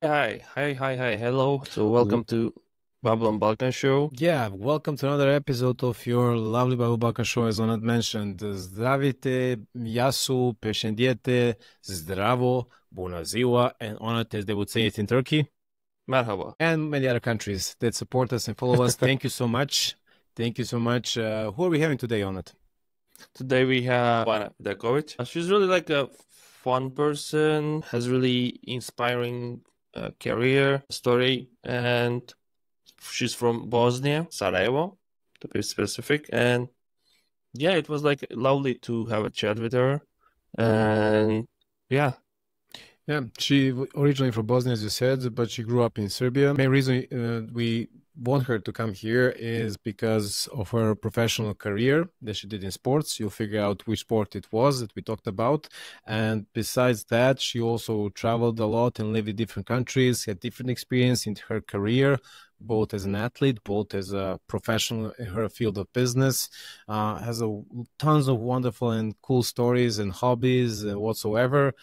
Hi, hello. So welcome to Babylon Balkan Show. Yeah, welcome to another episode of your lovely Babylon Balkan Show, as Onat mentioned. Zdravite, Yasu, Peshendjete, Zdravo, Bună ziua, and Onat, as they would say it in Turkey. Merhaba. And many other countries that support us and follow us. Thank you so much. Thank you so much. Who are we having today, Onat? Today we have Jovana Vidakovic. She's really like a fun person, has really inspiring career story, and she's from Bosnia, Sarajevo, to be specific. And yeah, it was like lovely to have a chat with her. And yeah. Yeah, she originally from Bosnia, as you said, but she grew up in Serbia. Main reason we want her to come here is because of her professional career that she did in sports. You'll figure out which sport it was that we talked about. And besides that, she also traveled a lot and lived in different countries, had different experience in her career, both as an athlete, both as a professional in her field of business, has tons of wonderful and cool stories and hobbies whatsoever,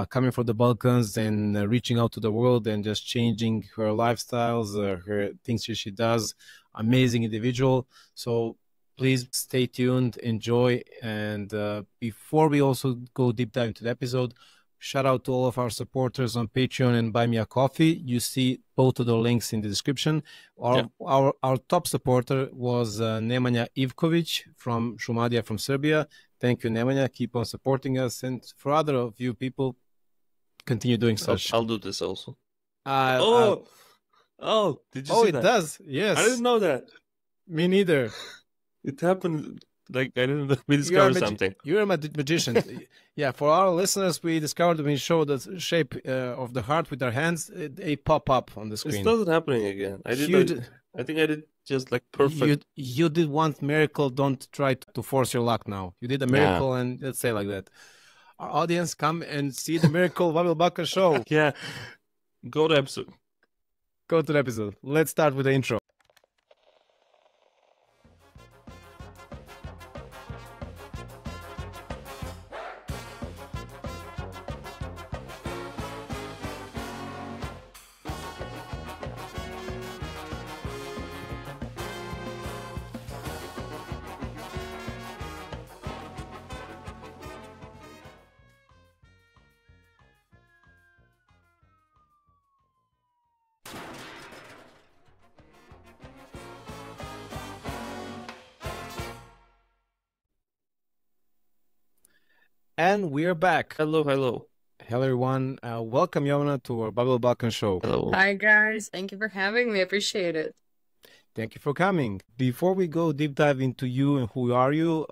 coming from the Balkans and reaching out to the world and just changing her lifestyles, her things she does. Amazing individual. So please stay tuned, enjoy. And before we also go deep dive into the episode, shout out to all of our supporters on Patreon and Buy Me a Coffee. You see both of the links in the description. Our top supporter was Nemanja Ivkovic from Šumadija from Serbia. Thank you, Nemanja. Keep on supporting us. And for other of you people, continue doing such. I'll do this also. Did you see that? Oh, it does. Yes. I didn't know that. Me neither. It happened like I didn't know. We discovered something. You're a magician. Yeah, for our listeners, we discovered when we show the shape of the heart with our hands, they pop up on the screen. It's not happening again. I think I did just like perfect. You did one miracle. Don't try to force your luck now. You did a miracle, and let's say like that. Our audience, come and see the miracle Babylon Balkan Show. Yeah, go to the episode. Go to the episode. Let's start with the intro. And we're back. Hello. Hello, everyone. Welcome, Jovana, to our Babylon Balkan Show. Hello. Hi, guys. Thank you for having me. I appreciate it. Thank you for coming. Before we go deep dive into you and who are you,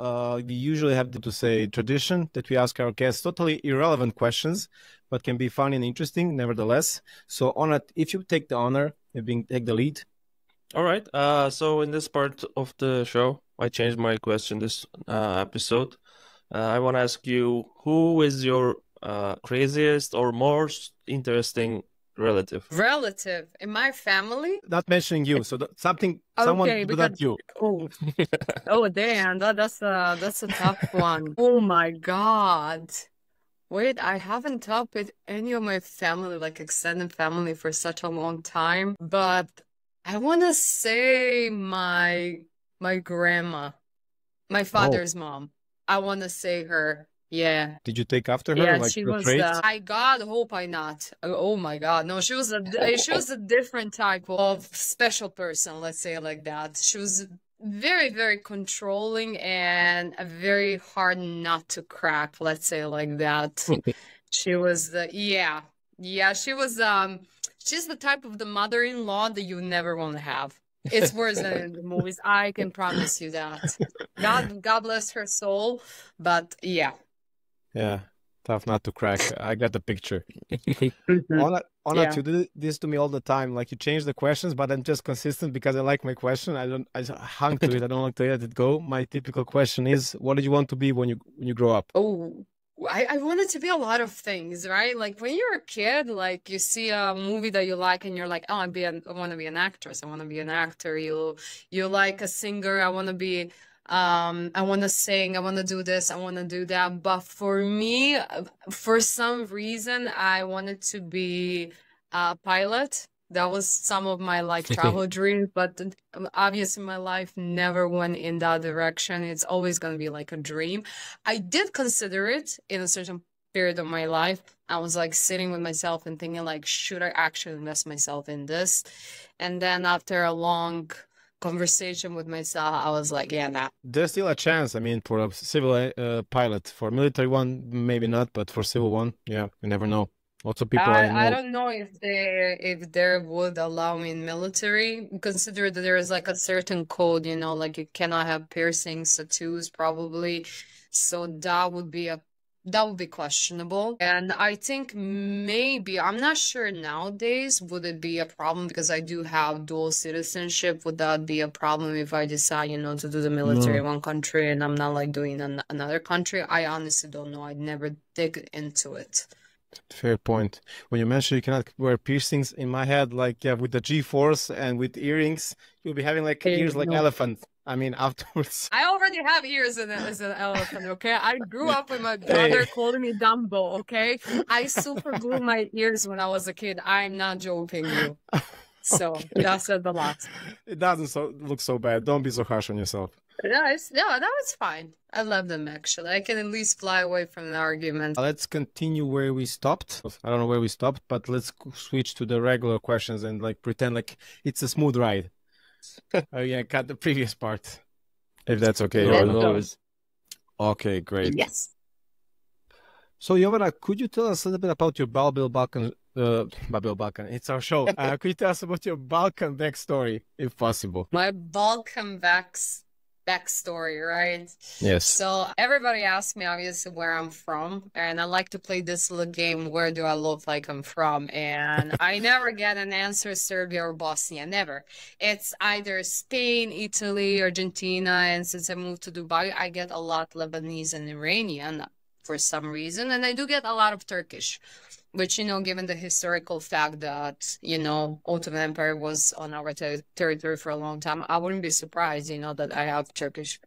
we usually have to say tradition that we ask our guests totally irrelevant questions, but can be fun and interesting nevertheless. So, Onat, if you take the honor of take the lead. All right. So in this part of the show, I changed my question this episode. I want to ask you, who is your craziest or most interesting relative? Relative in my family? Not mentioning you, so someone not you. Oh, damn, that's a tough one. Oh my God. Wait, I haven't talked with any of my family, like extended family, for such a long time. But I want to say my grandma, my father's mom. I want to say her. Yeah. Did you take after her? Yeah, like she was. I God hope I not. Oh my God, no. She was a different type of special person. Let's say it like that. She was very, very controlling and a very hard nut to crack. Let's say it like that. She was She was. She's the type of the mother-in-law that you never want to have. It's worse than in the movies. I can promise you that. God bless her soul. But yeah. Yeah, tough not to crack. I got the picture. Onat, you do this to me all the time. Like, you change the questions, but I'm just consistent because I like my question. I hung to it. I don't like to let it go. My typical question is, what did you want to be when you grow up? Oh, I wanted to be a lot of things, right? Like when you're a kid, like you see a movie that you like and you're like, oh, I want to be an actress. I want to be an actor. You like a singer. I want to be, I want to sing. I want to do this. I want to do that. But for me, for some reason, I wanted to be pilot. That was some of my like travel dreams, but obviously my life never went in that direction. It's always going to be like a dream. I did consider it in a certain period of my life. I was like sitting with myself and thinking like, should I actually invest myself in this? And then after a long conversation with myself, I was like, yeah, nah. There's still a chance. I mean, for a civil pilot, for military one, maybe not, but for civil one, yeah, you never know. Lots of people I know. I don't know if they would allow me in military. Consider that there is like a certain code, you know, like you cannot have piercings, tattoos, probably. So that would be questionable. And I think maybe, I'm not sure nowadays, would it be a problem because I do have dual citizenship. Would that be a problem if I decide, you know, to do the military in one country and I'm not like doing another country? I honestly don't know. I'd never dig into it. Fair point. When you mentioned you cannot wear piercings, in my head, like, yeah, with the G-force and with earrings, you'll be having like ears like elephant. I mean, afterwards. I already have ears as an elephant, okay? I grew up with my brother calling me Dumbo, okay? I super glued my ears when I was a kid. I'm not joking you. So that said a lot. It doesn't look so bad. Don't be so harsh on yourself. No, that was fine. I love them actually. I can at least fly away from the argument. Let's continue where we stopped. I don't know where we stopped, but let's switch to the regular questions and like pretend like it's a smooth ride. Yeah, cut the previous part, if that's okay. Okay, great. Yes. So, Jovana, could you tell us a little bit about your Babylon Balkan? Babylon Balkan, it's our show. Could you tell us about your Balkan backstory, if possible? My Balkan backstory, right? Yes. So everybody asks me obviously where I'm from, and I like to play this little game, where do I look like I'm from? And I never get an answer Serbia or Bosnia, never. It's either Spain, Italy, Argentina, and since I moved to Dubai, I get a lot Lebanese and Iranian for some reason, and I do get a lot of Turkish. Which, you know, given the historical fact that, you know, Ottoman Empire was on our territory for a long time, I wouldn't be surprised, you know, that I have Turkish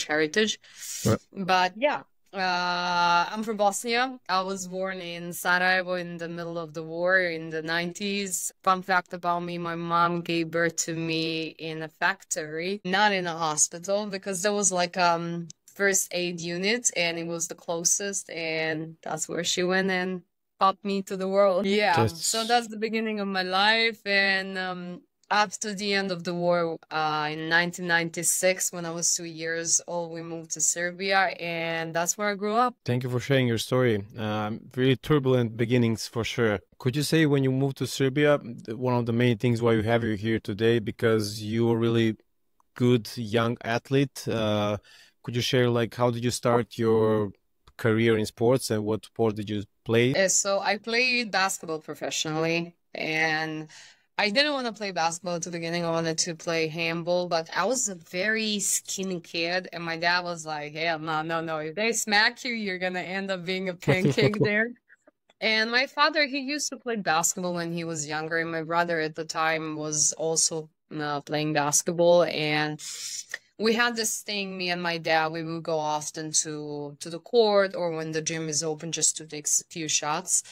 heritage. Right. But yeah, I'm from Bosnia. I was born in Sarajevo in the middle of the war in the 90s. Fun fact about me, my mom gave birth to me in a factory, not in a hospital, because there was like first aid unit and it was the closest, and that's where she went and popped me to the world. Yeah, so that's the beginning of my life. And after the end of the war, in 1996, when I was 2 years old, we moved to Serbia, and that's where I grew up. Thank you for sharing your story. Really turbulent beginnings for sure. Could you say when you moved to Serbia, one of the main things why you have you here today, because you were really good young athlete? Could you share like how did you start your career in sports and what sport did you play? So I played basketball professionally, and I didn't want to play basketball at the beginning. I wanted to play handball, but I was a very skinny kid, and my dad was like, "Hey, no. If they smack you, you're gonna end up being a pancake there." And my father, he used to play basketball when he was younger, and my brother at the time was also playing basketball, and we had this thing, me and my dad, we would go often to the court or when the gym is open just to take a few shots.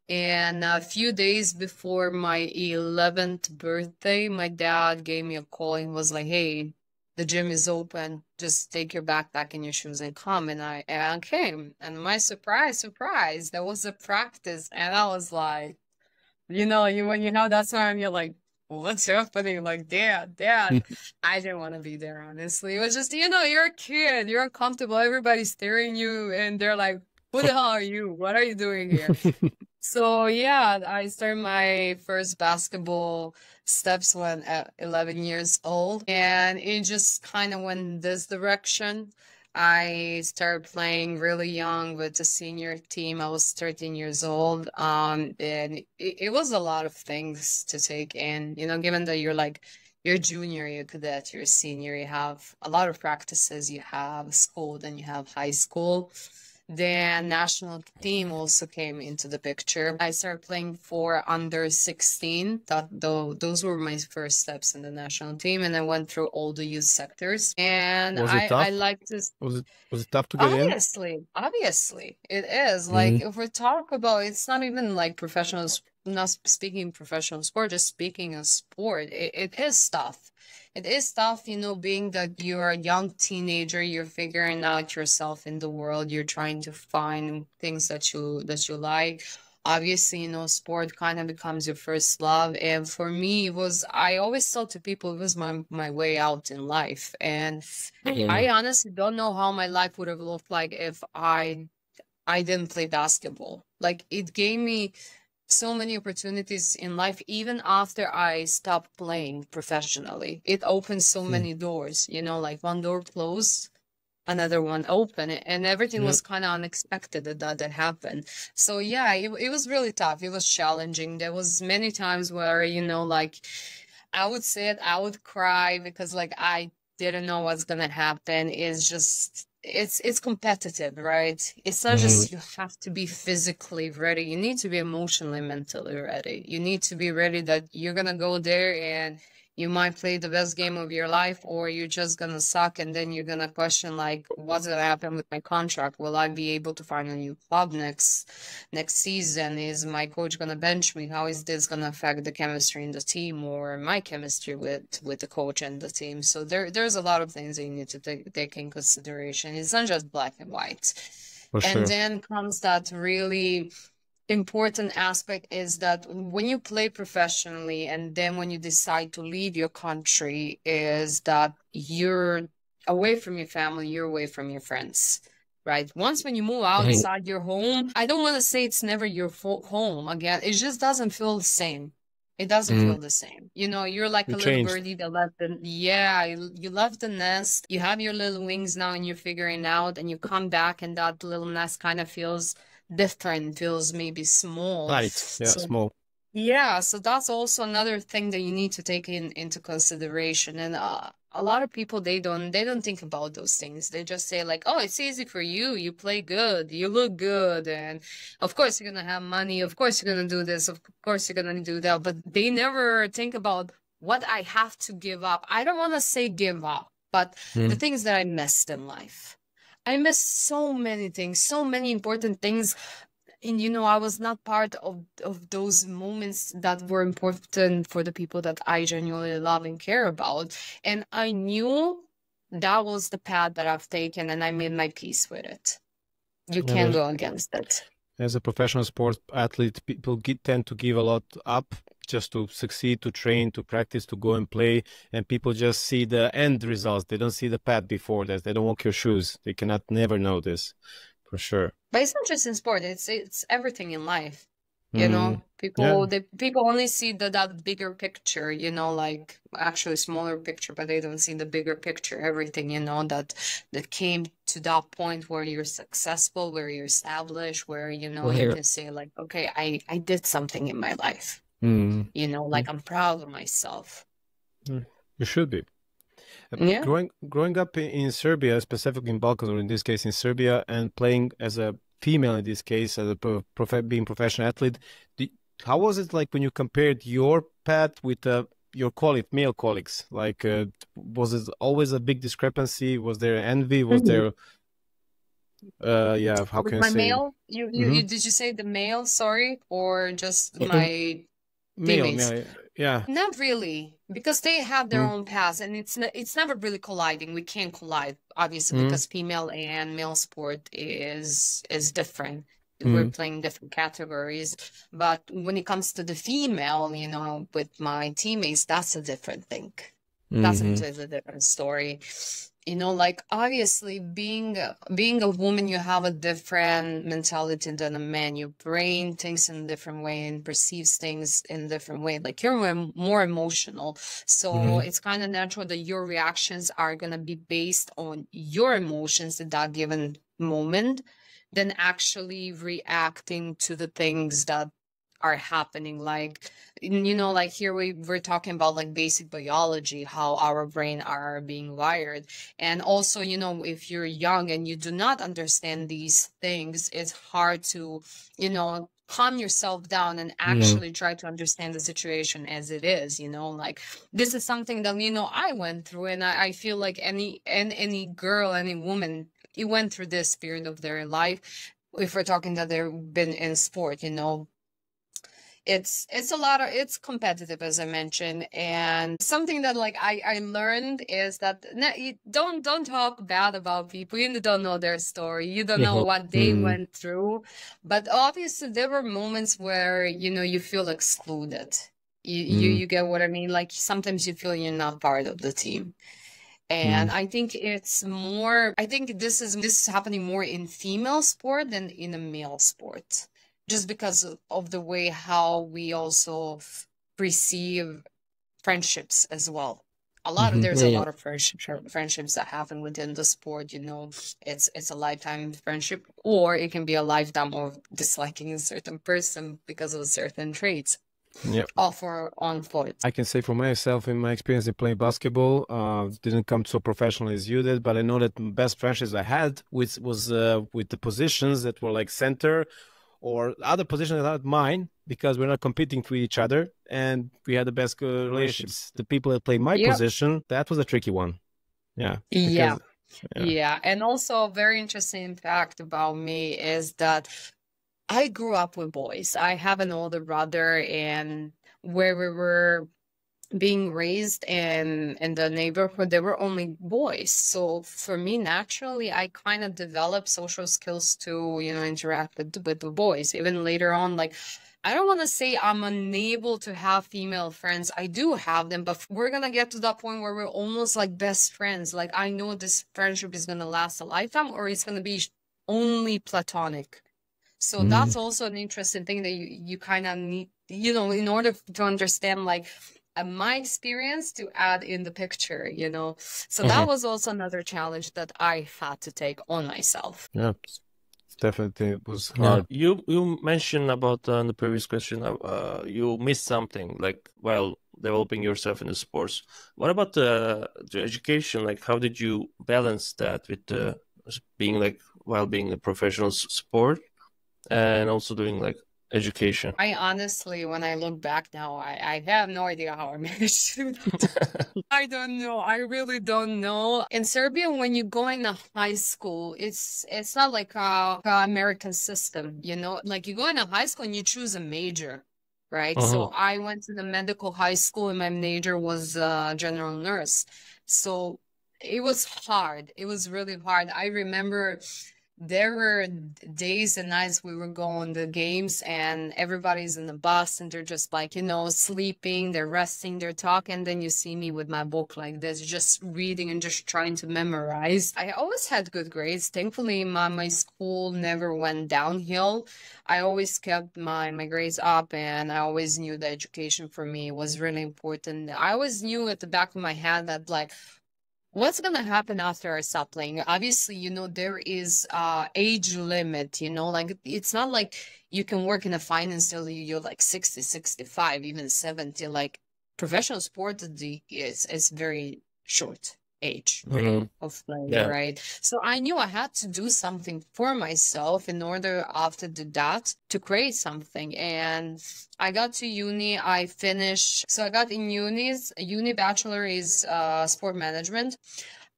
And a few days before my 11th birthday, my dad gave me a call and was like, "Hey, the gym is open. Just take your backpack and your shoes and come." And I came. And my surprise, there was a practice. And I was like, you know, when you know that's why you're like, what's happening? Like, Dad, I didn't want to be there, honestly. It was just, you know, you're a kid, you're uncomfortable, everybody's staring you, and they're like, who the hell are you? What are you doing here? So, yeah, I started my first basketball steps when at 11 years old, and it just kind of went this direction. I started playing really young with the senior team. I was 13 years old. And it was a lot of things to take in, you know, given that you're junior, you're cadet, you're senior, you have a lot of practices, you have school, then you have high school. Then national team also came into the picture. I started playing for under 16. Those were my first steps in the national team, and I went through all the youth sectors. And I like to. Was it tough to get in? Obviously, it is. Like if we talk about, it's not even like professional not speaking professional sport, just speaking of sport, it is tough. It is tough, being that you're a young teenager, you're figuring out yourself in the world, you're trying to find things that you like. Obviously, sport kind of becomes your first love. And for me, I always tell to people it was my way out in life. And I honestly don't know how my life would have looked like if I didn't play basketball. Like, it gave me so many opportunities in life, even after I stopped playing professionally. It opened so many doors, like one door closed, another one open, and everything was kind of unexpected that happened. So yeah, it was really tough. It was challenging. There was many times where, like, I would sit, I would cry because like I didn't know what's gonna happen. It's competitive, right? It's not just you have to be physically ready. You need to be emotionally, mentally ready. You need to be ready that you're gonna go there and you might play the best game of your life, or you're just gonna suck, and then you're gonna question like, what's gonna happen with my contract? Will I be able to find a new club next season? Is my coach gonna bench me? How is this gonna affect the chemistry in the team, or my chemistry with the coach and the team? So there's a lot of things that you need to take in consideration. It's not just black and white. For And sure. then comes that really important aspect is that when you play professionally and then when you decide to leave your country, is that you're away from your family, you're away from your friends, right? Once when you move outside your home, I don't want to say it's never your home again. It just doesn't feel the same. It doesn't feel the same. You're like You a little changed. birdie that left you left the nest. You have your little wings now and you're figuring out, and you come back and that little nest kind of feels different, feels maybe small. Right. Yeah, So small. yeah, so that's also another thing that you need to take into consideration. And a lot of people, they don't think about those things. They just say like, oh, it's easy for you. You play good. You look good. And of course you're going to have money. Of course you're going to do this. Of course you're going to do that. But they never think about what I have to give up. I don't want to say give up, but the things that I missed in life. I missed so many things, so many important things. And I was not part of those moments that were important for the people that I genuinely love and care about. And I knew that was the path that I've taken, and I made my peace with it. You Yeah, can't go against it. as a professional sport athlete, people tend to give a lot up just to succeed, to train, to practice, to go and play. And people just see the end results. They don't see the path before that. They don't walk your shoes. They cannot never know this, for sure. But it's not just in sport, it's everything in life. Yeah. People only see that bigger picture, like actually smaller picture, but they don't see the bigger picture, everything, that came to that point where you're successful, where you're established, where, you can say like, okay, I did something in my life, like I'm proud of myself. You should be. Yeah. Growing up in Serbia, specifically in Balkans, or in this case in Serbia, and playing as a female in this case, as a being professional athlete, how was it like when you compared your path with your male colleagues? Like, was it always a big discrepancy? Was there envy? Was there, how With can I my say? male, you did you say the male, sorry, or just my Male, teammates? yeah. Not really, because they have their own paths, and it's never really colliding. We can't collide, obviously, because female and male sport is different. We're playing different categories. But when it comes to the female, with my teammates, that's a different thing. That's a completely different story. Like obviously being a woman, you have a different mentality than a man. Your brain thinks in a different way and perceives things in a different way. Like you're more emotional. So it's kind of natural that your reactions are going to be based on your emotions at that given moment than actually reacting to the things that are happening. Like like here we're talking about like basic biology, how our brain are being wired. And also, if you're young and you do not understand these things, it's hard to calm yourself down and actually try to understand the situation as it is. Like this is something that I went through, and I feel like any girl, any woman, it went through this period of their life. If we're talking that they've been in sport, it's a lot of, it's competitive, as I mentioned. And something that like I learned is that you don't talk bad about people. You don't know their story, you don't know what they went through. But obviously there were moments where, you know, you feel excluded. You get what I mean? Like sometimes you feel you're not part of the team. And I think it's more, I think this is happening more in female sport than in a male sport, just because of the way how we also perceive friendships as well. There's a lot of friendships that happen within the sport, you know. It's a lifetime friendship, or it can be a lifetime of disliking a certain person because of certain traits. Yeah. Off or on foot. I can say for myself, in my experience in playing basketball, didn't come so professional as you did, but I know that the best friendships I had was with the positions that were like center or other positions that aren't mine, because we're not competing with each other, and we had the best relationships. The people that played my position, that was a tricky one. Yeah. Yeah. And also a very interesting fact about me is that I grew up with boys. I have an older brother, and where we were being raised in the neighborhood, there were only boys. So for me, naturally, I kind of developed social skills to, you know, interact with the boys. Even later on, like, I don't want to say I'm unable to have female friends. I do have them, but we're going to get to that point where we're almost like best friends. Like, I know this friendship is going to last a lifetime, or it's going to be only platonic. So that's also an interesting thing that you kind of need, you know, in order to understand, like, my experience to add in the picture, you know. So that was also another challenge that I had to take on myself. Yeah, definitely it was hard. You mentioned about in the previous question, you missed something like while developing yourself in the sports. What about the education? Like, how did you balance that with being like while being a professional sport? And also doing like education? I honestly, when I look back now, I have no idea how I managed to do that. I don't know. I really don't know. In Serbia, when you go into high school, it's not like a American system, you know? Like you go into high school and you choose a major, right? So I went to the medical high school and my major was general nurse. So it was hard. It was really hard. I remember there were days and nights we were going to games and everybody's in the bus and they're just like, you know, sleeping, they're resting, they're talking. And then you see me with my book like this, just reading and just trying to memorize. I always had good grades. Thankfully, my school never went downhill. I always kept my grades up, and I always knew that education for me was really important. I always knew at the back of my head that, like, what's going to happen after I stop playing? Obviously, you know, there is age limit, you know, like it's not like you can work in a finance till you're like 60, 65, even 70. Like professional sport is very short age of playing, right? So I knew I had to do something for myself in order after that to create something. And I got to uni, I finished. So I got in uni bachelor is sport management.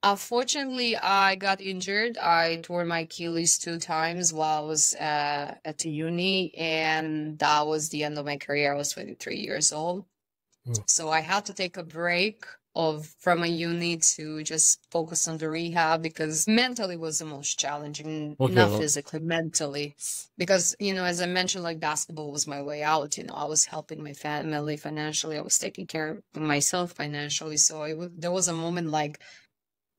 Unfortunately, I got injured. I tore my Achilles 2 times while I was at the uni, and that was the end of my career. I was 23 years old. So I had to take a break from a uni to just focus on the rehab, because mentally was the most challenging, not physically, mentally. Because, you know, as I mentioned, like basketball was my way out. You know, I was helping my family financially. I was taking care of myself financially. So there was a moment like,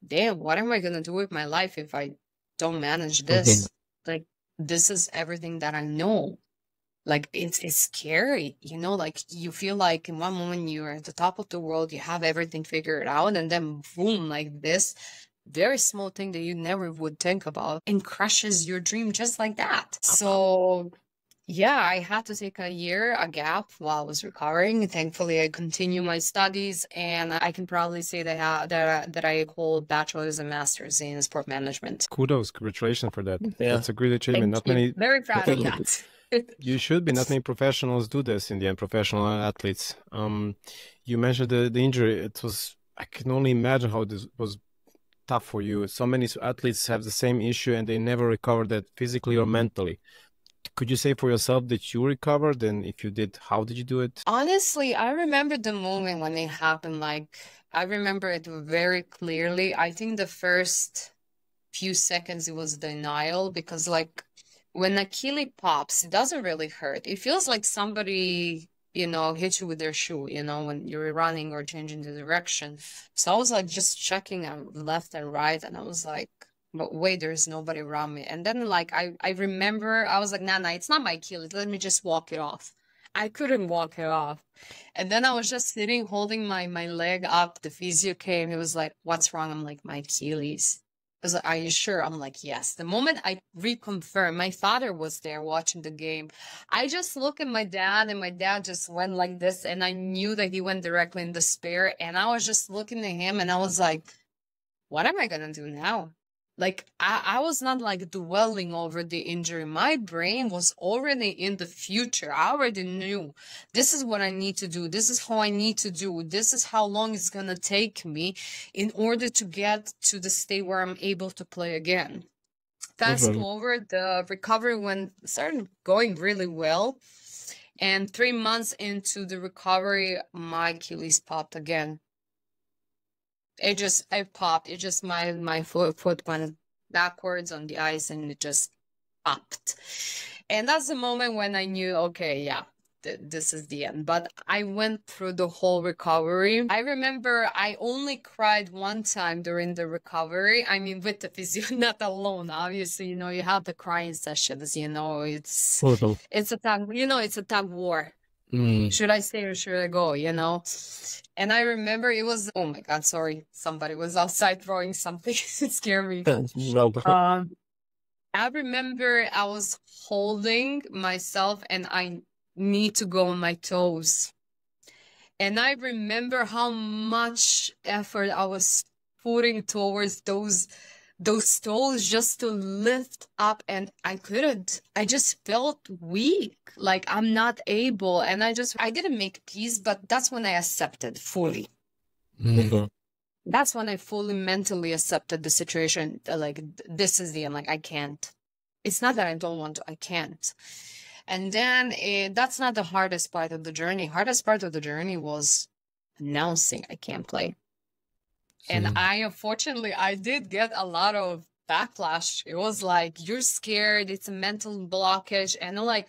damn, what am I going to do with my life if I don't manage this? Like, this is everything that I know. Like, it's scary, you know, like you feel like in one moment you're at the top of the world, you have everything figured out, and then boom, like this very small thing that you never would think about and crushes your dream just like that. So yeah, I had to take a gap while I was recovering. Thankfully, I continue my studies, and I can probably say that I hold bachelor's and master's in sport management. Kudos, congratulations for that. That's a great achievement. Very proud of that. You should be. Not many professionals do this in the end, professional athletes. You mentioned the injury. I can only imagine how this was tough for you. So many athletes have the same issue and they never recover that physically or mentally. Could you say for yourself that you recovered? And if you did, how did you do it? Honestly, I remember the moment when it happened. Like, I remember it very clearly. I think the first few seconds it was denial, because like when Achilles pops, it doesn't really hurt. It feels like somebody, hit you with their shoe, when you're running or changing the direction. So I was like just checking left and right, and I was like, but wait, there's nobody around me. And then like I remember I was like, nah, it's not my Achilles. Let me just walk it off. I couldn't walk it off. And then I was just sitting holding my leg up. The physio came. He was like, what's wrong? I'm like, my Achilles. I was like, are you sure? I'm like, yes. The moment I reconfirmed, my father was there watching the game. I just look at my dad, and my dad just went like this, and I knew that he went directly in the spear. And I was just looking at him, and I was like, what am I gonna do now? Like, I was not like dwelling over the injury. My brain was already in the future. I already knew this is what I need to do. This is how I need to do. This is how long it's going to take me in order to get to the state where I'm able to play again. Fast forward, the recovery started going really well. And 3 months into the recovery, my Achilles popped again. I popped. It just, my foot went backwards on the ice, and it just popped. And that's the moment when I knew, okay, yeah, this is the end. But I went through the whole recovery. I remember I only cried one time during the recovery. I mean, with the physio, not alone. Obviously, you have the crying sessions, it's a tug, it's a tug war. Should I stay or should I go, And I remember it was, oh my God, sorry. Somebody was outside throwing something. It scared me. I remember I was holding myself, and I need to go on my toes. And I remember how much effort I was putting towards those toes just to lift up, and I couldn't. I just felt weak, like I'm not able. And I didn't make peace, but that's when I accepted fully. That's when I fully mentally accepted the situation. Like, this is the end. Like, I can't. It's not that I don't want to, I can't. And then that's not the hardest part of the journey. Hardest part of the journey was announcing I can't play. And unfortunately, I did get a lot of backlash. It was like, you're scared, it's a mental blockage. And like,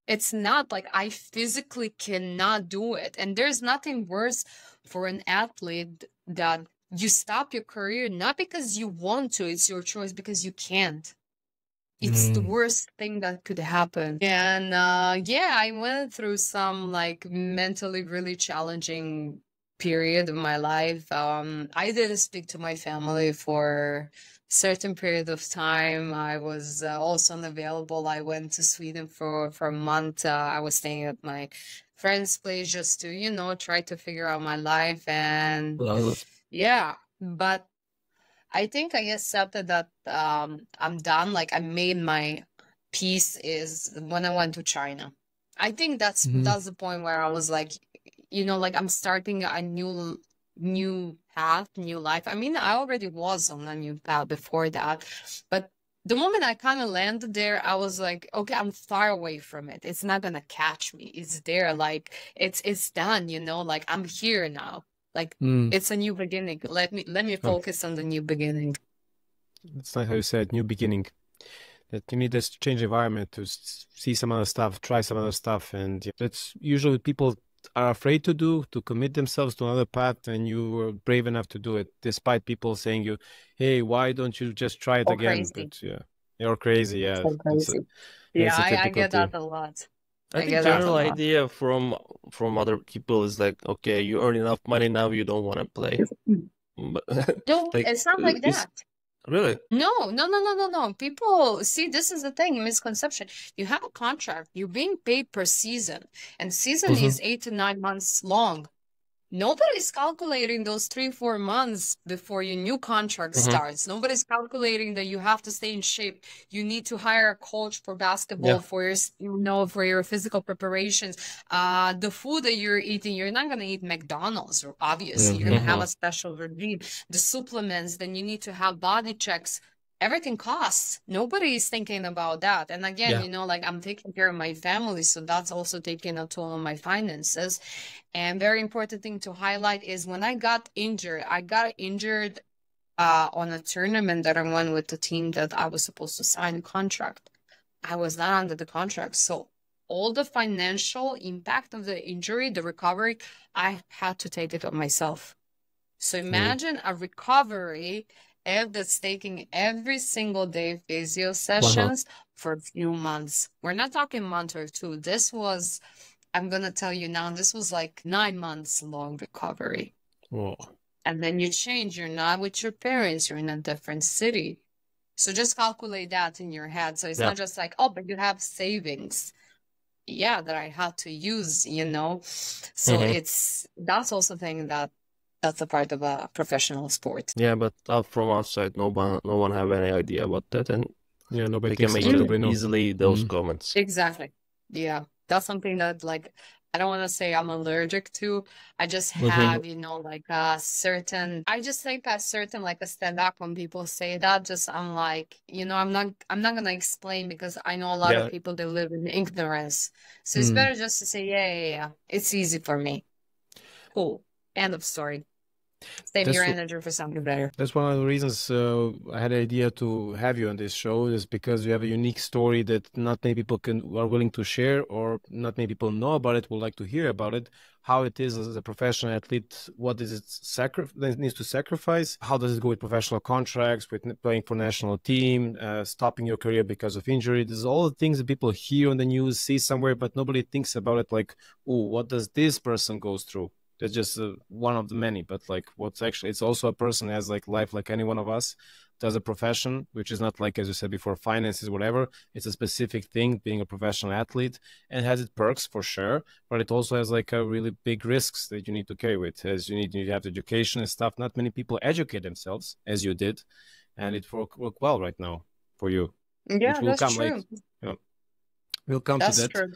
it's not like I physically cannot do it. And there's nothing worse for an athlete that you stop your career, not because you want to, it's your choice, because you can't. It's the worst thing that could happen. And I went through some like mentally really challenging period of my life. I didn't speak to my family for a certain period of time. I was also unavailable. I went to Sweden for a month. I was staying at my friend's place just to, try to figure out my life. And but I think I accepted that I'm done. Like, I made my peace is when I went to China. I think that's the point where I was like, like I'm starting a new path, new life. I mean, I already was on a new path before that, but the moment I kind of landed there, I was like, okay, I'm far away from it. It's not gonna catch me. It's there. Like, it's done. Like, I'm here now. Like, it's a new beginning. Let me focus on the new beginning. That's not how you said, new beginning. That you need this change environment to see some other stuff, try some other stuff, and that's usually people are afraid to commit themselves to another path, and you were brave enough to do it, despite people saying you, hey, why don't you just try it again? Crazy. But you're crazy. Yeah, crazy. I get that a lot. I think general idea from other people is like, okay, you earn enough money now, you don't want to play. No, it's not like that. Really? No. People, see, this is the thing, misconception. You have a contract. You're being paid per season, and season is 8 to 9 months long. Nobody's calculating those 3-4 months before your new contract starts. Nobody's calculating that you have to stay in shape. You need to hire a coach for basketball for your, for your physical preparations. The food that you're eating, you're not going to eat McDonald's, obviously. You're going to have a special regime. The supplements, then you need to have body checks everything costs. Nobody is thinking about that. And again, Yeah. like I'm taking care of my family, so that's also taking a toll on my finances. And very important thing to highlight is when I got injured on a tournament that I won with the team that I was supposed to sign a contract. I was not under the contract. So all the financial impact of the injury, the recovery, I had to take it on myself. So imagine a recovery that's taking every single day physio sessions for a few months. We're not talking a month or two. This was, I'm going to tell you now, this was like 9 months long recovery. Whoa. And then you change, you're not with your parents, you're in a different city. So just calculate that in your head. So it's not just like, oh, but you have savings. Yeah, that I had to use, So that's also a thing that's a part of a professional sport. Yeah, but from outside, no one have any idea about that, and nobody they can make easily those comments. Exactly. Yeah, that's something that like I don't want to say I'm allergic to. I just have, like a certain. I just think a certain like a stand up when people say that. Just I'm like, I'm not gonna explain because I know a lot of people they live in ignorance. So it's better just to say, yeah. It's easy for me. Cool. End of story. Save your energy for something better. That's one of the reasons I had the idea to have you on this show, is because you have a unique story that not many people are willing to share, or not many people know about it, would like to hear about it. How it is as a professional athlete, what is it needs to sacrifice? How does it go with professional contracts, with playing for national team, stopping your career because of injury? There's all the things that people hear on the news, see somewhere, but nobody thinks about it like, oh, what does this person goes through? That's just one of the many, but like what's actually, it's also a person who has like life like any one of us, does a profession, which is not like, as you said before, finances, whatever. It's a specific thing, being a professional athlete, and has its perks for sure, but it also has like a really big risks that you need to carry with, as you to have education and stuff. Not many people educate themselves as you did, and it worked well right now for you. Yeah, which will that's come true. We'll come That's to that. True.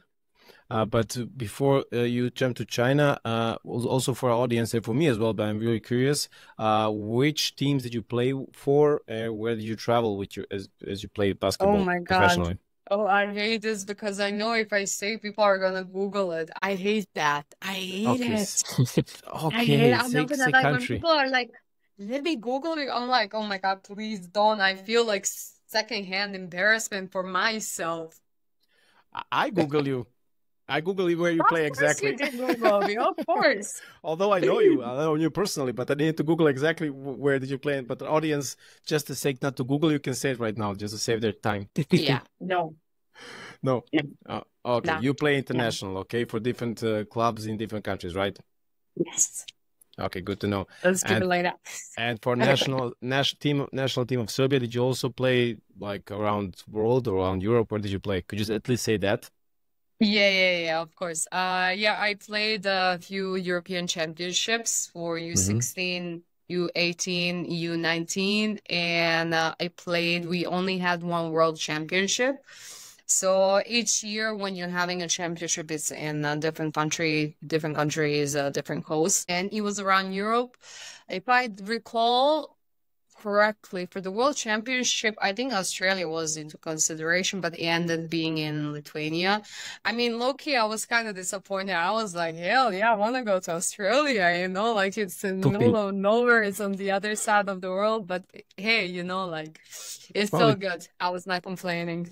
But before you jump to China, also for our audience and for me as well, but I'm really curious, which teams did you play for? Where did you travel with as you played basketball Oh my God. professionally? Oh, I hate this because I know if I say people are gonna Google it. I hate that. I hate it. Okay, I hate it. I'm say not gonna like when country. people are like, let me Google it. I'm like, oh my God, please don't. I feel like secondhand embarrassment for myself. I Google you. I Google where you play exactly. Of course you did Google me, of course. Although I know you personally, but I need to Google exactly where did you play. But the audience, just to sake not to Google, you can say it right now, just to save their time. Yeah, no. Okay, No. you play international, okay, for different clubs in different countries, right? Yes. Okay, good to know. Let's keep it like that. And for national team of Serbia, did you also play like around world or around Europe? Where did you play? Could you at least say that? Yeah, of course. I played a few European championships for U16, U18, U19, and we only had one world championship. So each year when you're having a championship, it's in a different country, different countries, different coast, and it was around Europe. If I recall correctly, for the World Championship, I think Australia was into consideration, but it ended being in Lithuania. I mean, low-key, I was kind of disappointed. I was like, hell yeah, I want to go to Australia, like it's in the middle of nowhere. It's on the other side of the world, but hey, like it's still good. I was not complaining.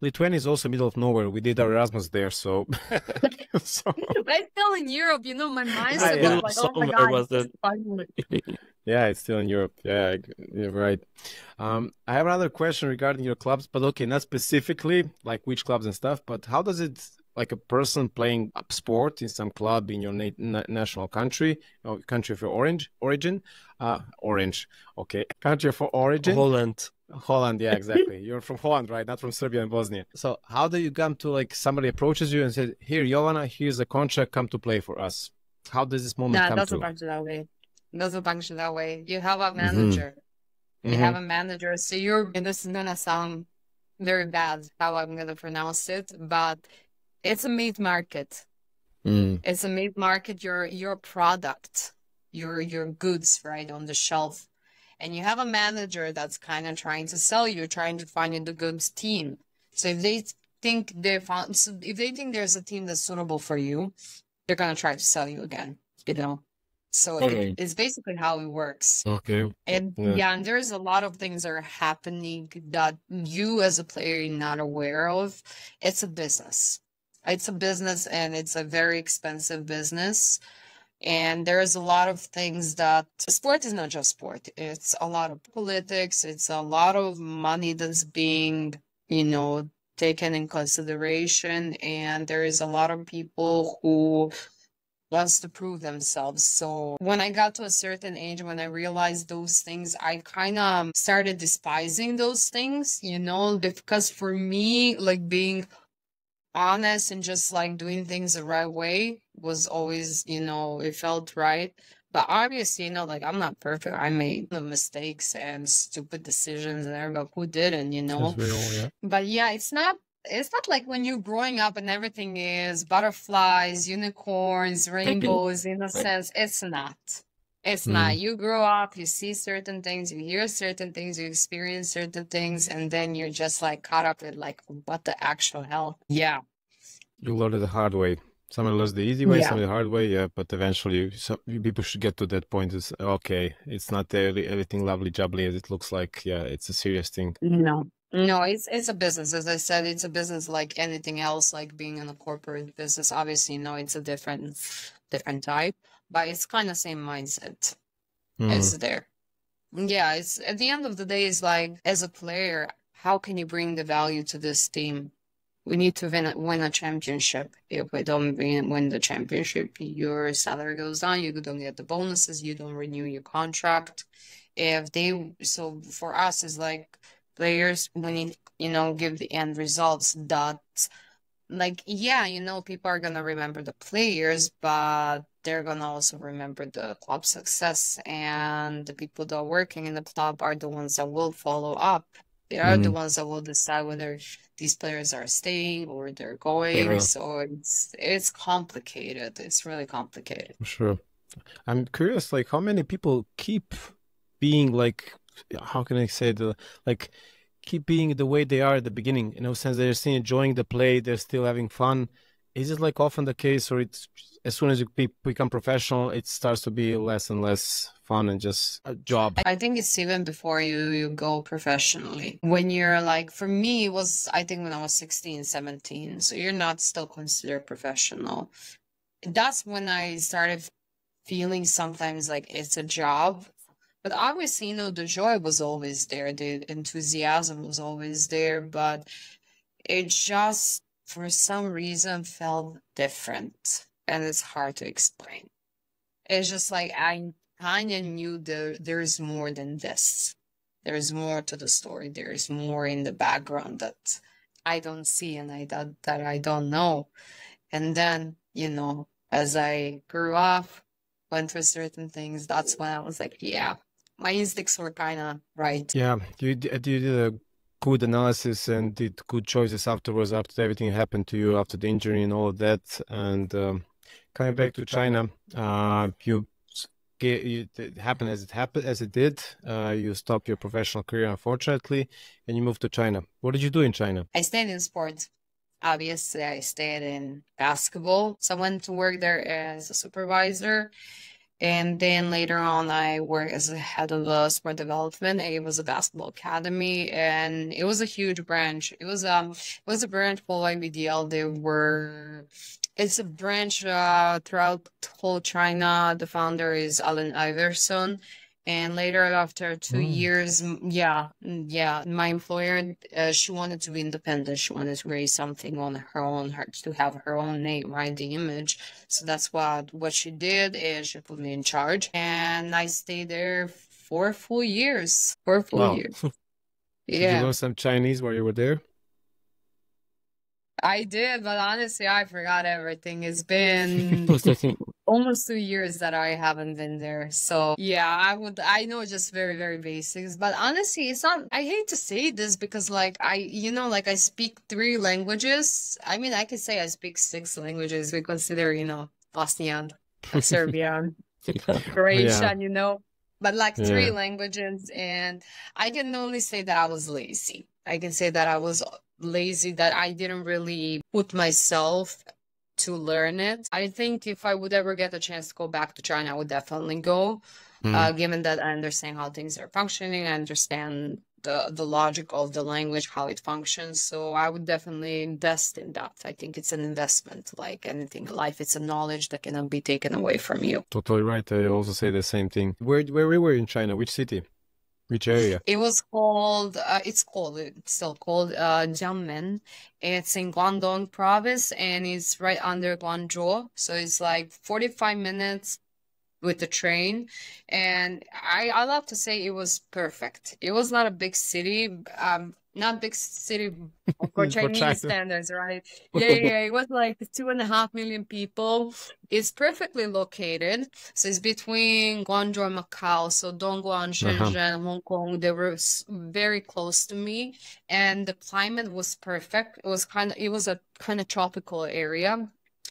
Lithuania is also middle of nowhere. We did our Erasmus there, so. But it's still in Europe, my mindset was like, oh my God, yeah, it's still in Europe. Yeah, you're right. I have another question regarding your clubs, but okay, not specifically like which clubs and stuff, but how does it, like a person playing a sport in some club in your national country, country of your origin, okay, country for origin, Holland, yeah, exactly. You're from Holland, right? Not from Serbia and Bosnia. So how do you come to, like, somebody approaches you and says, here, Jovana, here's a contract, come to play for us? How does this moment come to? Doesn't function that way. Doesn't function that way. You have a manager. You have a manager. So and this is going to sound very bad how I'm going to pronounce it, but it's a meat market. It's a meat market. Your product, your goods, right, on the shelf. and you have a manager that's kind of trying to sell you, trying to find you the good team. So if they think if they think there's a team that's suitable for you, they're gonna try to sell you again, you know. So it's basically how it works. Okay. And and there's a lot of things that are happening that you as a player are not aware of. It's a business. It's a business, and it's a very expensive business. And there's a lot of things that sport is not just sport. It's a lot of politics. It's a lot of money that's being, taken in consideration. And there is a lot of people who wants to prove themselves. So when I got to a certain age, when I realized those things, I kind of started despising those things, because for me, like being honest and just like doing things the right way was always, it felt right. But obviously, like I'm not perfect. I made the mistakes and stupid decisions and everybody who didn't, But yeah, it's not like when you're growing up and everything is butterflies, unicorns, rainbows, in a sense. It's not. It's not. You grow up, you see certain things, you hear certain things, you experience certain things, and then you're just like caught up with like, what the actual hell? Yeah. You learn it the hard way. Some learn the easy way, some the hard way, but eventually people should get to that point. Is okay, it's not everything lovely jubbly as it looks like. Yeah, it's a serious thing. No, it's a business. As I said, it's a business like anything else, like being in a corporate business. Obviously, it's a different type, but it's kind of same mindset. It's there. Yeah, it's at the end of the day, it's like, as a player, how can you bring the value to this team? We need to win a championship. If we don't win the championship, your salary goes down, you don't get the bonuses, you don't renew your contract. So for us, it's like players, we need, give the end results that, like, people are going to remember the players, but they're going to also remember the club success, and the people that are working in the club are the ones that will follow up. They are the ones that will decide whether these players are staying or they're going. So it's complicated. It's really complicated. Sure. I'm curious, like, how many people keep being like, how can I say keep being the way they are at the beginning, since they're still enjoying the play, they're still having fun. Is it like often the case, or it's as soon as you become professional, it starts to be less and less fun and just a job? I think it's even before you go professionally. When you're like, for me, it was, I think when I was 16, 17. So you're not still considered professional. That's when I started feeling sometimes like it's a job. But obviously, the joy was always there. The enthusiasm was always there. But it just, for some reason, felt different. And it's hard to explain. It's just like I kind of knew there's more than this. There's more to the story. There's more in the background that I don't see and that I don't know. And then, as I grew up, went through certain things, that's when I was like, yeah, my instincts were kind of right. Yeah, you did a good analysis and did good choices afterwards, after everything happened to you, after the injury and all of that. And coming back to China, it happened as it did. You stopped your professional career, unfortunately, and you moved to China. What did you do in China? I stayed in sports. Obviously, I stayed in basketball. So I went to work there as a supervisor. And then later on, I worked as a head of sport development. It was a basketball academy, and it was a huge branch. It was a branch for IBDL. It's a branch throughout whole China. The founder is Allen Iverson. And later, after 2 years, my employer, she wanted to be independent. She wanted to raise something on her own, to have her own name, right? The image. So that's what she did, is she put me in charge. And I stayed there for 4 years. 4 full years. Did you learn some Chinese while you were there? I did, but honestly, I forgot everything. It's been almost 2 years that I haven't been there. So yeah, I know just very, very basics, but honestly, it's not, I hate to say this because I speak 3 languages. I mean, I could say I speak 6 languages. We consider, Bosnian, Serbian, Croatian, but like three Yeah. languages. And I can only say that I was lazy. I can say that I was lazy, that I didn't really put myself to learn it. I think if I would ever get a chance to go back to China, I would definitely go, given that I understand how things are functioning. I understand the logic of the language, how it functions. So I would definitely invest in that. I think it's an investment, like anything in life. It's a knowledge that cannot be taken away from you. Totally right. I also say the same thing. Where we were in China? Which city? Which area? It was called, it's still called Jiangmen. It's in Guangdong province and it's right under Guangzhou. So it's like 45 minutes with the train. And I love to say it was perfect. It was not a big city, not big city for For Chinese China. standards, right? Yeah. It was like 2.5 million people. It's perfectly located. So it's between Guangzhou and Macau. So Dongguan, Shenzhen, Hong Kong, they were very close to me. And the climate was perfect. It was a kind of tropical area.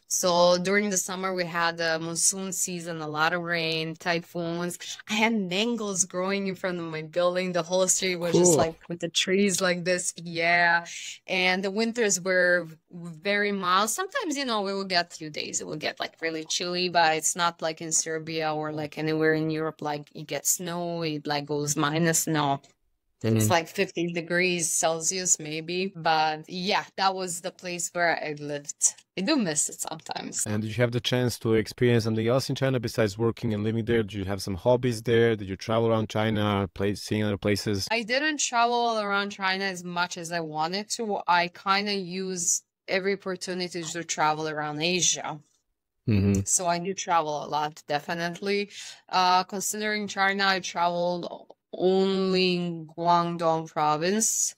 So during the summer, we had the monsoon season, a lot of rain, typhoons. I had mangoes growing in front of my building. The whole street was just Cool. like with the trees like this. Yeah. And the winters were very mild. Sometimes, we will get a few days. It will get like really chilly, but it's not like in Serbia or like anywhere in Europe, like it gets snow, it like goes minus. No. It's like 15 degrees Celsius, maybe. But yeah, that was the place where I lived. I do miss it sometimes. And did you have the chance to experience something else in China besides working and living there? Did you have some hobbies there? Did you travel around China, seeing other places? I didn't travel around China as much as I wanted to. I kind of used every opportunity to travel around Asia. So I do travel a lot, definitely. Considering China, I traveled only in Guangdong province.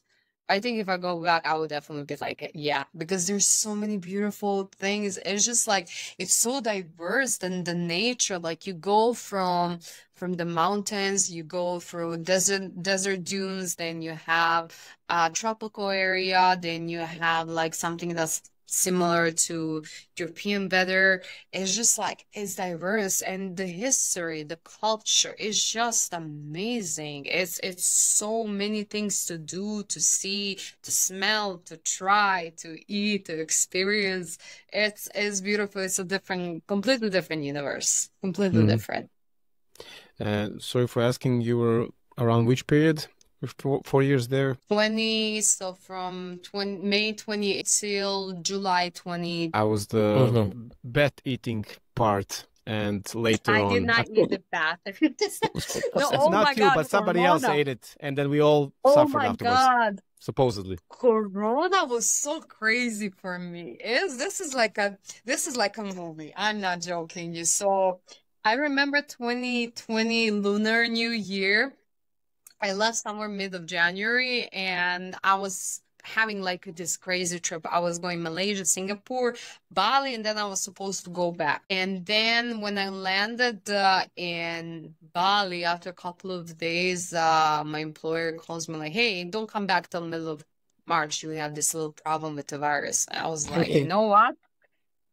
I think if I go back, I would definitely get like it. Yeah, because there's so many beautiful things. It's just like it's so diverse than the nature. Like you go from the mountains, you go through desert dunes, then you have a tropical area, then you have like something that's similar to European weather. It's just like it's diverse, and the history, the culture is just amazing. It's so many things to do, to see, to smell, to try, to eat, to experience. It's beautiful. It's a completely different universe. Completely different. Sorry for asking, you were around which period? 4 years there? So from May 28 till July 20. I was the bat eating part, and later I on. did not eat the bat. No, oh Not my you, God, but somebody else Corona. ate it, and then we all Oh suffered my afterwards. God. Supposedly. Corona was so crazy for me. This is like a movie. I'm not joking you. So I remember 2020 Lunar New Year. I left somewhere mid of January and I was having like this crazy trip. I was going Malaysia, Singapore, Bali, and then I was supposed to go back. And then when I landed in Bali after a couple of days, my employer calls me like, hey, don't come back till middle of March. You have this little problem with the virus. And I was like, you know what?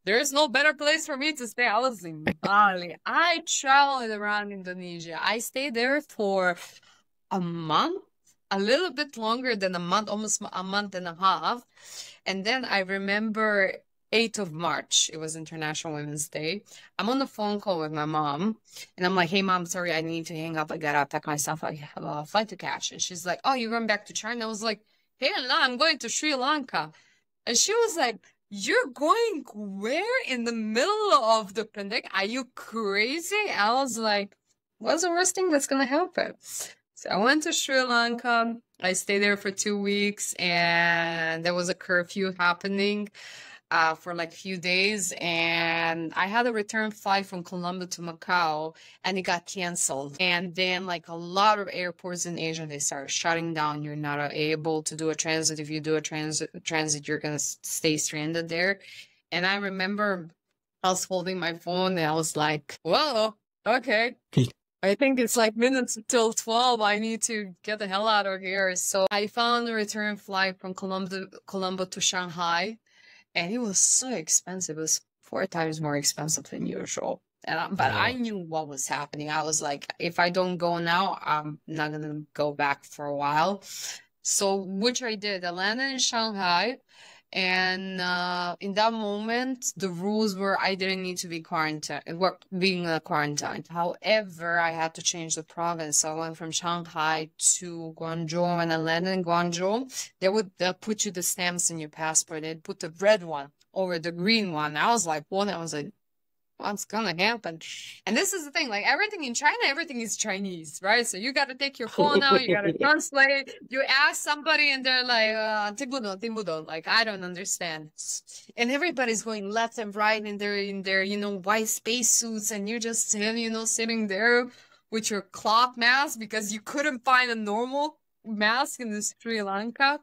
There's no better place for me to stay. I was in Bali. I traveled around Indonesia. I stayed there for a month, a little bit longer than a month, almost a month and a half. And then I remember 8th of March, it was International Women's Day. I'm on the phone call with my mom and I'm like, hey mom, sorry, I need to hang up. I gotta pack my stuff. I have a flight to catch. And she's like, oh, you're going back to China? I was like, hell no, I'm going to Sri Lanka. And she was like, you're going where in the middle of the pandemic? Are you crazy? I was like, what's the worst thing that's gonna happen? So I went to Sri Lanka. I stayed there for 2 weeks and there was a curfew happening for like a few days. And I had a return flight from Colombo to Macau and it got canceled. And then like a lot of airports in Asia, they started shutting down. You're not able to do a transit. If you do a transit, you're going to stay stranded there. And I remember I was holding my phone and I was like, whoa, okay. I think it's like minutes till 12. I need to get the hell out of here. So I found a return flight from Colombo to Shanghai. And it was so expensive. It was 4 times more expensive than usual. But I knew what was happening. I was like, if I don't go now, I'm not gonna go back for a while. So, which I did. I landed in Shanghai, and in that moment, the rules were I didn't need to be quarantined, being quarantined. However, I had to change the province. So I went from Shanghai to Guangzhou. When I landed in Guangzhou, they would put you the stamps in your passport. They'd put the red one over the green one. I was like, what? I was like, what's gonna happen? And this is the thing, like everything in China, everything is Chinese, right? So you gotta take your phone out, you gotta translate, you ask somebody and they're like, Timbudo, like I don't understand. And everybody's going left and right in their, white spacesuits, and you're just sitting there with your cloth mask because you couldn't find a normal mask in Sri Lanka.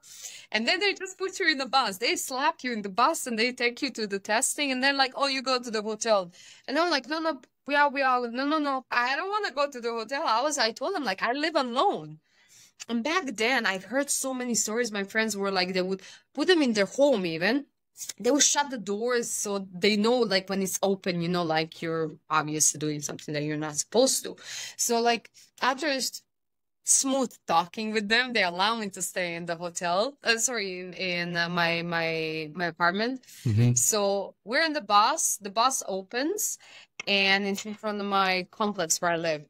And then they just put you in the bus. They slap you in the bus and they take you to the testing, and then like, oh, you go to the hotel. And I'm like, no, we are, no, I don't want to go to the hotel. I told them like, I live alone. And back then I've heard so many stories. My friends were like, they would put them in their home even. They would shut the doors so they know like when it's open, like you're obviously doing something that you're not supposed to. So like after smooth talking with them, they allow me to stay in the hotel. In my apartment. So we're in the bus. The bus opens, and it's in front of my complex where I live.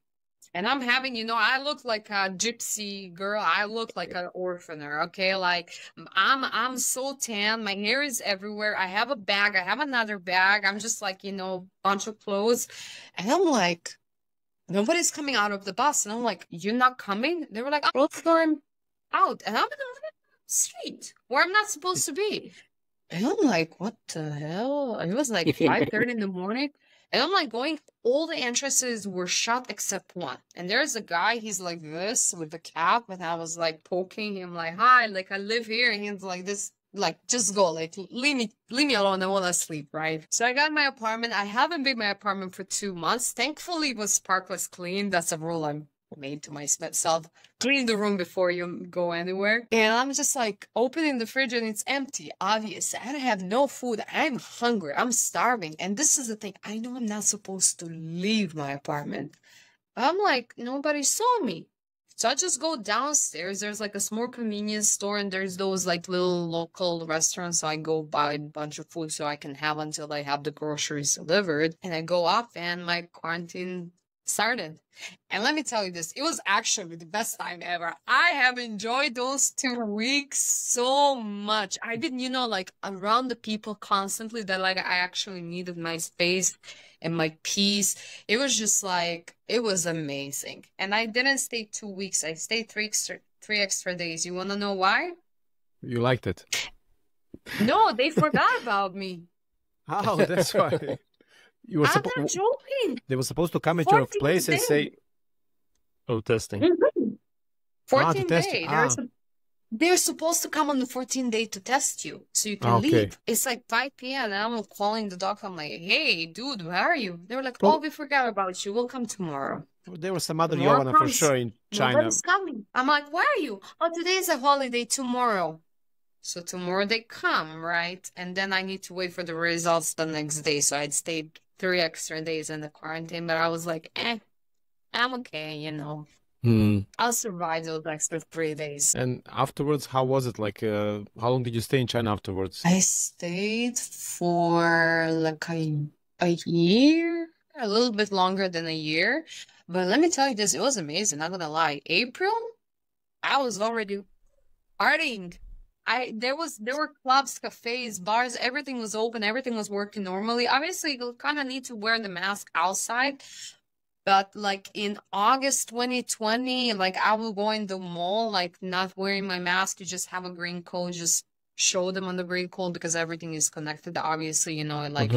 And I'm having, I look like a gypsy girl. I look like an orphaner. Okay, like I'm so tan. My hair is everywhere. I have a bag. I have another bag. I'm just like bunch of clothes, and I'm like, nobody's coming out of the bus. And I'm like, you're not coming? They were like, I'll storm out. And I'm in the street where I'm not supposed to be. And I'm like, what the hell? It was like 5:30 in the morning. And I'm like all the entrances were shut except one. And there's a guy, he's like this with the cap. And I was like poking him like, hi, like I live here. And he's like this. Like, just go, like, leave me alone. I want to sleep, right? So I got my apartment. I haven't been in my apartment for 2 months. Thankfully, it was sparkless clean. That's a rule I made to myself. Clean the room before you go anywhere. And I'm just like opening the fridge and it's empty. Obviously, I don't have no food. I'm hungry. I'm starving. And this is the thing. I know I'm not supposed to leave my apartment. I'm like, nobody saw me. So I just go downstairs. There's like a small convenience store, and there's those like little local restaurants. So I go buy a bunch of food so I can have until I have the groceries delivered. And I go up, and my quarantine started. And let me tell you this, it was actually the best time ever. I have enjoyed those 2 weeks so much. I've been, like around the people constantly that like I actually needed my space and my peace. It was just like, it was amazing. And I didn't stay 2 weeks. I stayed three extra days. You want to know why? You liked it? No, they forgot about me. Oh, that's why. You were I'm not joking. They were supposed to come at your place and say, oh, testing. 14 days. They're supposed to come on the 14th day to test you so you can leave. It's like 5 p.m. and I'm calling the doctor. I'm like, hey, dude, where are you? They were like, oh, we forgot about you. We'll come tomorrow. There was some other Jovana for sure in China. Nobody's coming. I'm like, where are you? Oh, today is a holiday, tomorrow. So tomorrow they come, right? And then I need to wait for the results the next day. So I'd stayed 3 extra days in the quarantine, but I was like, I'm okay, I'll survive those extra 3 days. And afterwards, how was it? Like, how long did you stay in China afterwards? I stayed for like a year, a little bit longer than a year. But let me tell you this, it was amazing, not gonna lie. April, I was already partying. There were clubs, cafes, bars, everything was open, everything was working normally. Obviously, you kind of need to wear the mask outside. But like in August 2020, like I will go in the mall, like not wearing my mask. You just have a green code, just show them on the green code because everything is connected. Obviously, like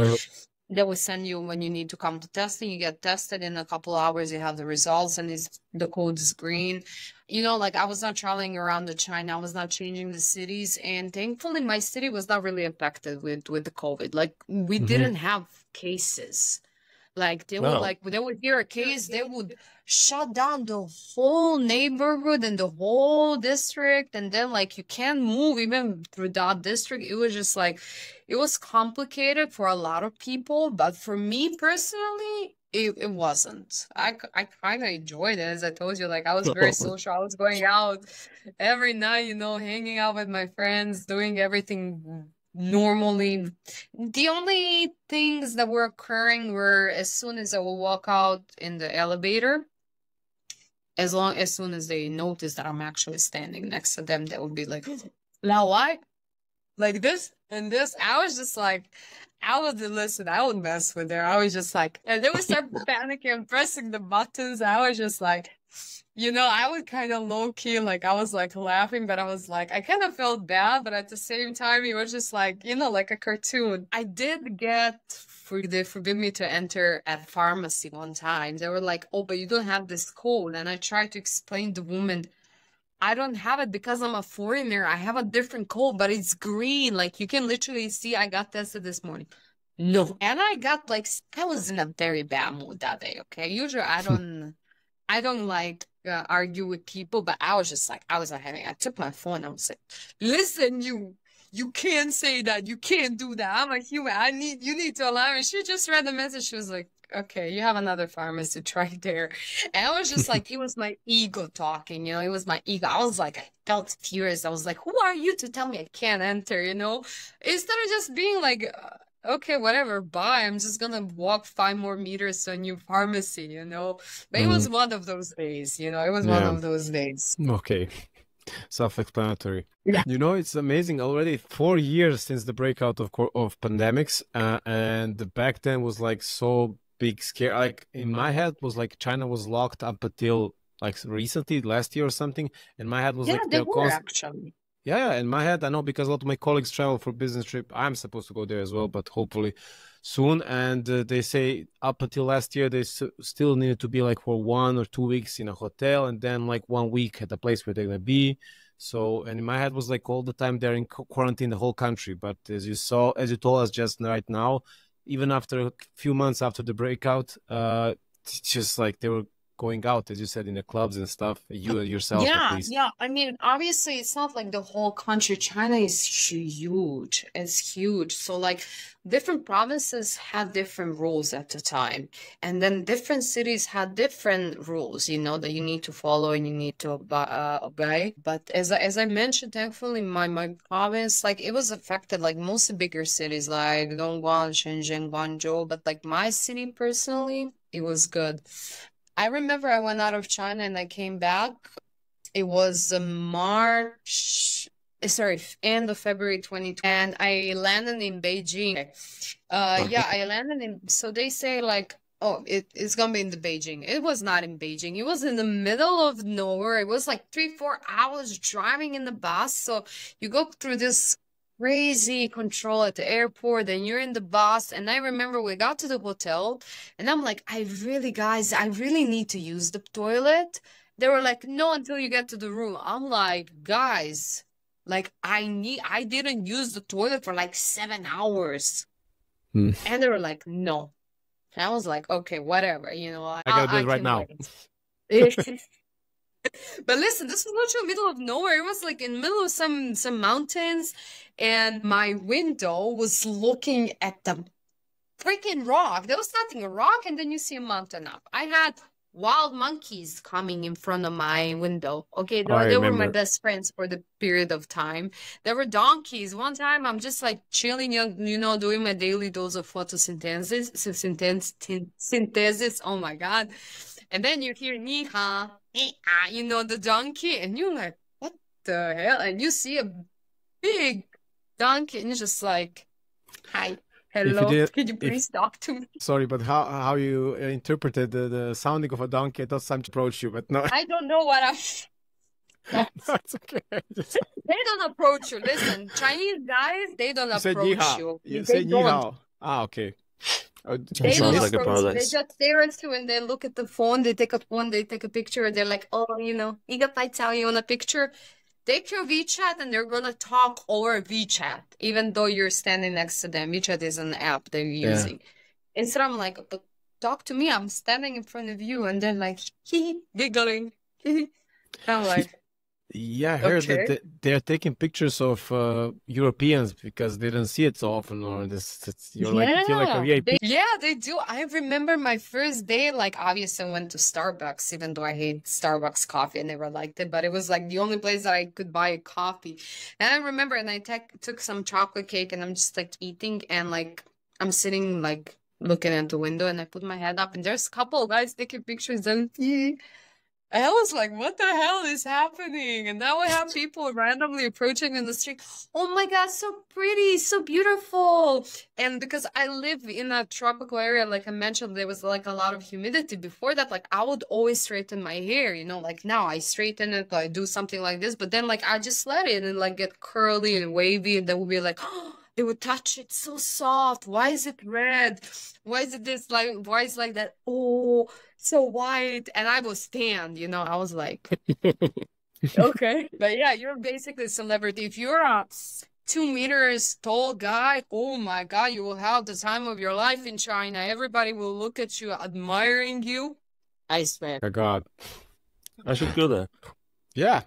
they will send you when you need to come to testing. You get tested in a couple hours. You have the results, and the code is green. Like I was not traveling around to China. I was not changing the cities, and thankfully, my city was not really affected with the COVID. Like we didn't have cases. Like they would hear a case, they would shut down the whole neighborhood and the whole district, and then like you can't move even through that district. It was just like, it was complicated for a lot of people, but for me personally, It wasn't. I kind of enjoyed it, as I told you. Like, I was very social. I was going out every night, hanging out with my friends, doing everything normally. The only things that were occurring were as soon as I would walk out in the elevator, as soon as they notice that I'm actually standing next to them, they would be like, now why? Like this and this. I was just like, I would mess with her. I was just like, and they would start panicking and pressing the buttons. I was just like, I would kind of low key, like, I was like laughing, but I was like, I kind of felt bad, but at the same time, it was just like, like a cartoon. I did get they forbid me to enter at pharmacy one time. They were like, oh, but you don't have this code. And I tried to explain to the woman, I don't have it because I'm a foreigner. I have a different code, but it's green. Like, you can literally see I got tested this morning. No. And I got like, I was in a very bad mood that day, okay? Usually I don't like argue with people, but I was just like, I took my phone. I was like, listen, you can't say that. You can't do that. I'm a human. You need to allow me. She just read the message. She was like, okay, you have another pharmacist right there. And I was just like, it was my ego talking, it was my ego. I was like, I felt furious. I was like, who are you to tell me I can't enter, Instead of just being like, okay, whatever, bye. I'm just gonna walk 5 more meters to a new pharmacy, But it was one of those days, it was one of those days. Okay. Self-explanatory. Yeah. It's amazing. Already 4 years since the breakout of pandemics, and back then was like so big scare. Like in my head was like China was locked up until like recently, last year or something. And my head was like they were actually. Yeah, in my head I know, because a lot of my colleagues travel for business trip. I'm supposed to go there as well, but hopefully soon. And they say up until last year they still needed to be like for 1 or 2 weeks in a hotel, and then like 1 week at the place where they're gonna be. So, and in my head was like all the time they're in quarantine, the whole country. But as you told us just right now, even after a few months after the breakout, it's just like they were going out, as you said, in the clubs and stuff. You yourself, at least. Yeah. I mean, obviously, it's not like the whole country. China is huge. It's huge. So, like, different provinces had different rules at the time, and then different cities had different rules, that you need to follow and you need to obey. But as I mentioned, thankfully, my province, like, it was affected, like most of the bigger cities, like Dongguan, Shenzhen, Guangzhou. But like my city personally, it was good. I remember I went out of China and I came back. It was end of February 2020, and I landed in Beijing. I landed in, so they say like, oh, it's gonna be in the Beijing. It was not in Beijing. It was in the middle of nowhere. It was like 3-4 hours driving in the bus. So you go through this crazy control at the airport, and you're in the bus. And I remember we got to the hotel and I'm like, I really need to use the toilet. They were like, no, until you get to the room. I'm like, guys, like I didn't use the toilet for like 7 hours. And they were like, no. And I was like, okay, whatever, I gotta do it right now. But listen, this was literally middle of nowhere. It was like in the middle of some mountains, and my window was looking at the freaking rock. There was nothing, a rock, and then you see a mountain up. I had wild monkeys coming in front of my window. Okay, they were my best friends for the period of time. There were donkeys. One time I'm just like chilling, doing my daily dose of photosynthesis. Synthesis. Oh my God. And then you hear ni ha, the donkey, and you're like, what the hell? And you see a big donkey, and you're just like, hi, hello, could you please talk to me? Sorry, but how you interpreted the sounding of a donkey? I thought something to approach you, but no. I don't know what That's okay. They don't approach you. Listen, Chinese guys, they don't approach you. You say ni hao. Okay. They sounds like a paradise. They just stare at you and they look at the phone. They take a picture. They're like, oh, I tell you on a picture. Take your WeChat and they're gonna talk over WeChat, even though you're standing next to them. WeChat is an app they're using. Instead, I'm like, but talk to me. I'm standing in front of you, and they're like, giggling. I'm like, Yeah, I heard that Okay. they're taking pictures of Europeans because they don't see it so often, or you're like feel like a VIP. Yeah, they do. I remember my first day, like obviously I went to Starbucks, even though I hate Starbucks coffee. I never liked it, but it was like the only place that I could buy a coffee. And I remember, and I took some chocolate cake, and I'm just like eating, and like I'm sitting like looking at the window, and I put my head up, and there's a couple of guys taking pictures, and I was like, what the hell is happening? And now we have people randomly approaching in the street. Oh my God, so pretty, so beautiful. And because I live in a tropical area, like I mentioned, there was like a lot of humidity. Before that, like I would always straighten my hair, you know, like now I straighten it, I do something like this, but then like I just let it and like get curly and wavy, and then we'll be like, oh, they would touch it so soft. Why is it red? Why is it this like, why is it like that? Oh, so white. And I was tanned, you know, I was like, okay. But yeah, you're basically a celebrity. If you're a 2 meters tall guy, oh my God, you will have the time of your life in China. Everybody will look at you, admiring you. I swear. Oh God. I should go there. Yeah.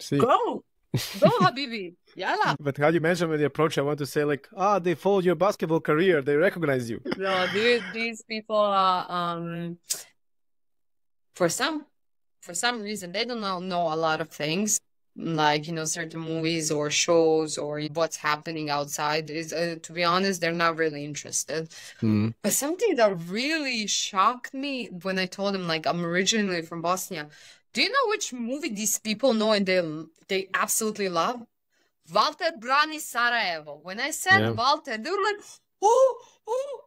See. Go, Habibi. Yalla. But how you mentioned when they approach, I want to say like, they followed your basketball career. They recognize you. No, these people are for some reason they don't know a lot of things, like, you know, certain movies or shows or what's happening outside. Is to be honest, they're not really interested. Mm. But something that really shocked me when I told them, like, I'm originally from Bosnia. Do you know which movie these people know and they absolutely love? Walter Brani Sarajevo. When I said Walter, they were like, oh,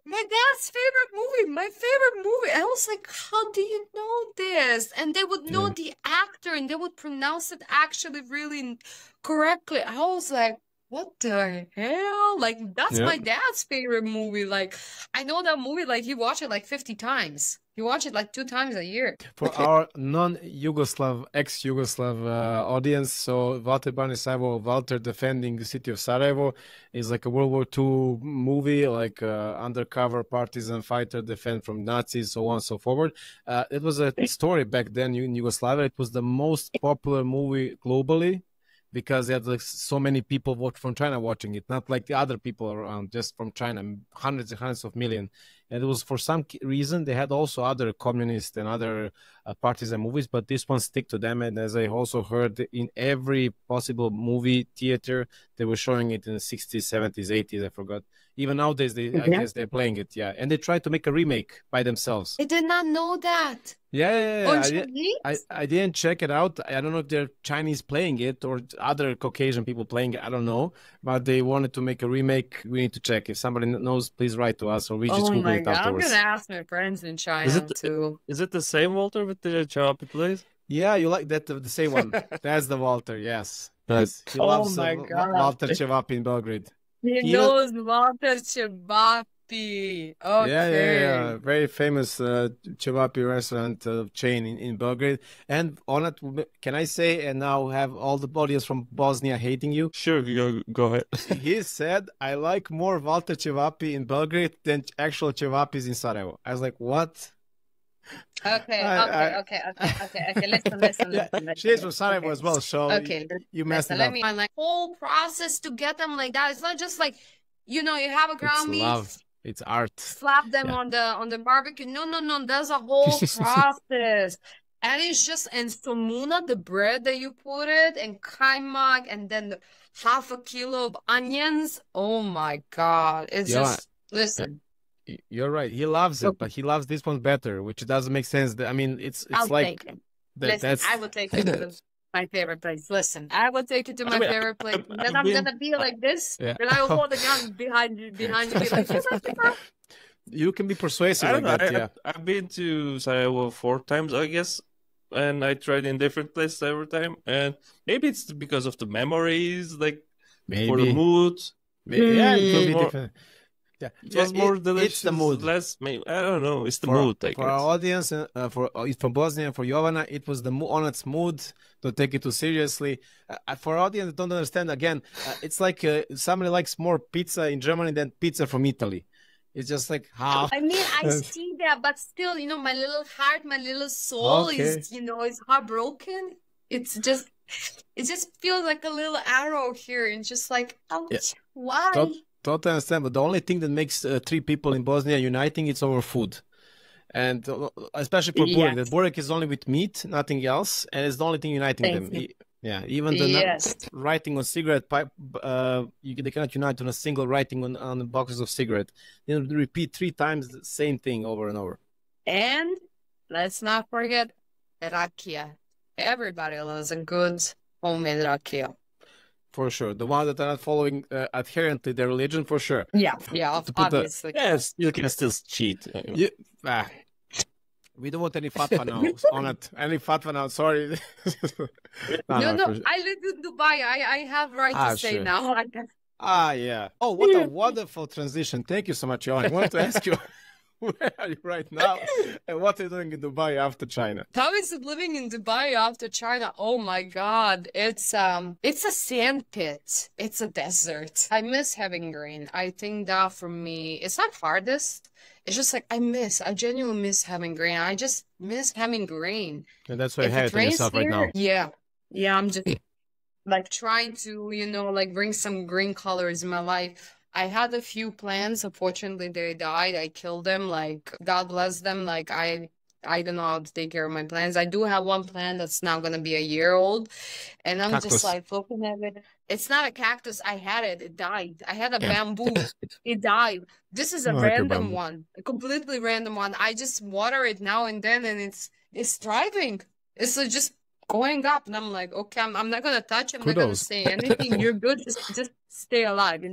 my dad's favorite movie, my favorite movie. And I was like, how do you know this? And they would know the actor and they would pronounce it actually really correctly. I was like, what the hell? Like, that's my dad's favorite movie. Like, I know that movie, like, he watched it like 50 times. He watched it like 2 times a year. For our non-Yugoslav, ex-Yugoslav audience, so Walter Brani Sarajevo, Walter defending the city of Sarajevo, is like a World War II movie, like undercover partisan fighter defend from Nazis, so on and so forward. It was a story back then in Yugoslavia. It was the most popular movie globally, because they had like so many people from China watching it, not like the other people around, just from China, hundreds and hundreds of millions. And it was for some reason they had also other communist and other partisan movies, but this one stick to them. And as I also heard, in every possible movie theater, they were showing it in the 60s, 70s, 80s, I forgot. Even nowadays, I guess they're playing it, And they tried to make a remake by themselves. I did not know that. I didn't check it out. I don't know if they're Chinese playing it or other Caucasian people playing it. I don't know. But they wanted to make a remake. We need to check. If somebody knows, please write to us, or we just Google it afterwards. I'm going to ask my friends in China too. Is it the same Walter with the Chavapi place? Yeah, you like that, the same one. That's the Walter, yes. Yes. He loves Walter Chavapi in Belgrade. He knows Walter Chavapi. Okay. Yeah. Very famous Chavapi restaurant chain in Belgrade. And on it, can I say, and now have all the audience from Bosnia hating you? Sure, go ahead. He said, I like more Walter Chavapi in Belgrade than actual Chavapis in Sarajevo. I was like, what? Okay. Listen. She's from Sarajevo as well, so you messed it up. Let me find like whole process to get them like that. It's not just like, you know, you have a ground meat. Love. It's art. Slap them on the barbecue. No. There's a whole process. And it's just, and somuna, the bread that you put it, and kaimak, and then half a kilo of onions. Oh my God. It's just, listen. You're right. He loves it, but he loves this one better, which doesn't make sense. I mean, it's like take it. Listen, I will take it to my favorite place. Listen, I will take it to my favorite place. Then I'm gonna be like this. Then I will hold the gun behind you, be like, you can be persuasive like that. I've been to Sarajevo 4 times, I guess, and I tried in different places every time. And maybe it's because of the memories, like for the mood. Yeah, it could be different. Yeah, it was more delicious. It's the mood. Less, I don't know. It's the mood. For our audience, from Bosnia, for Jovana, it was the honest mood. Don't take it too seriously. For our audience, don't understand. Again, it's like somebody likes more pizza in Germany than pizza from Italy. It's just like how. I mean, I see that, but still, you know, my little heart, my little soul is, you know, is heartbroken. It's just It just feels like a little arrow here, and just like, Yeah. ouch, why? Don't understand, but the only thing that makes three people in Bosnia uniting is our food. And especially for burek, that burek is only with meat, nothing else, and it's the only thing uniting them. Yeah, even the writing on cigarette pipe, they cannot unite on a single writing on boxes of cigarette. They repeat 3 times the same thing over and over. And let's not forget rakia. Everybody loves a good homemade rakia. For sure. The ones that are not following adherently their religion, for sure. Yeah, obviously. Yes, you can still cheat. We don't want any fatwa now on it. Any fatwa now, sorry. No, I live in Dubai. I have right to say sure. now. Yeah. Oh, what a wonderful transition. Thank you so much, Jovana. I wanted to ask you, where are you right now? And what are you doing in Dubai after China? How is it living in Dubai after China? Oh my God. It's a sand pit. It's a desert. I miss having rain. I think that for me, it's not hardest. It's just like I genuinely miss having rain. I just miss having rain. And that's why you have it on yourself right now. Yeah. I'm just like trying to, like bring some green colors in my life. I had a few plans. Unfortunately, they died. I killed them. Like, God bless them. Like, I don't know how to take care of my plants. I do have one plant that's now going to be a year old. And I'm just like looking at it. It's not a cactus. I had it. It died. I had a bamboo. It died. This is a random one. A completely random one. I just water it now and then, and it's thriving. It's just going up. And I'm like, okay, I'm not going to touch it. I'm not going to say anything. You're good. Just stay alive,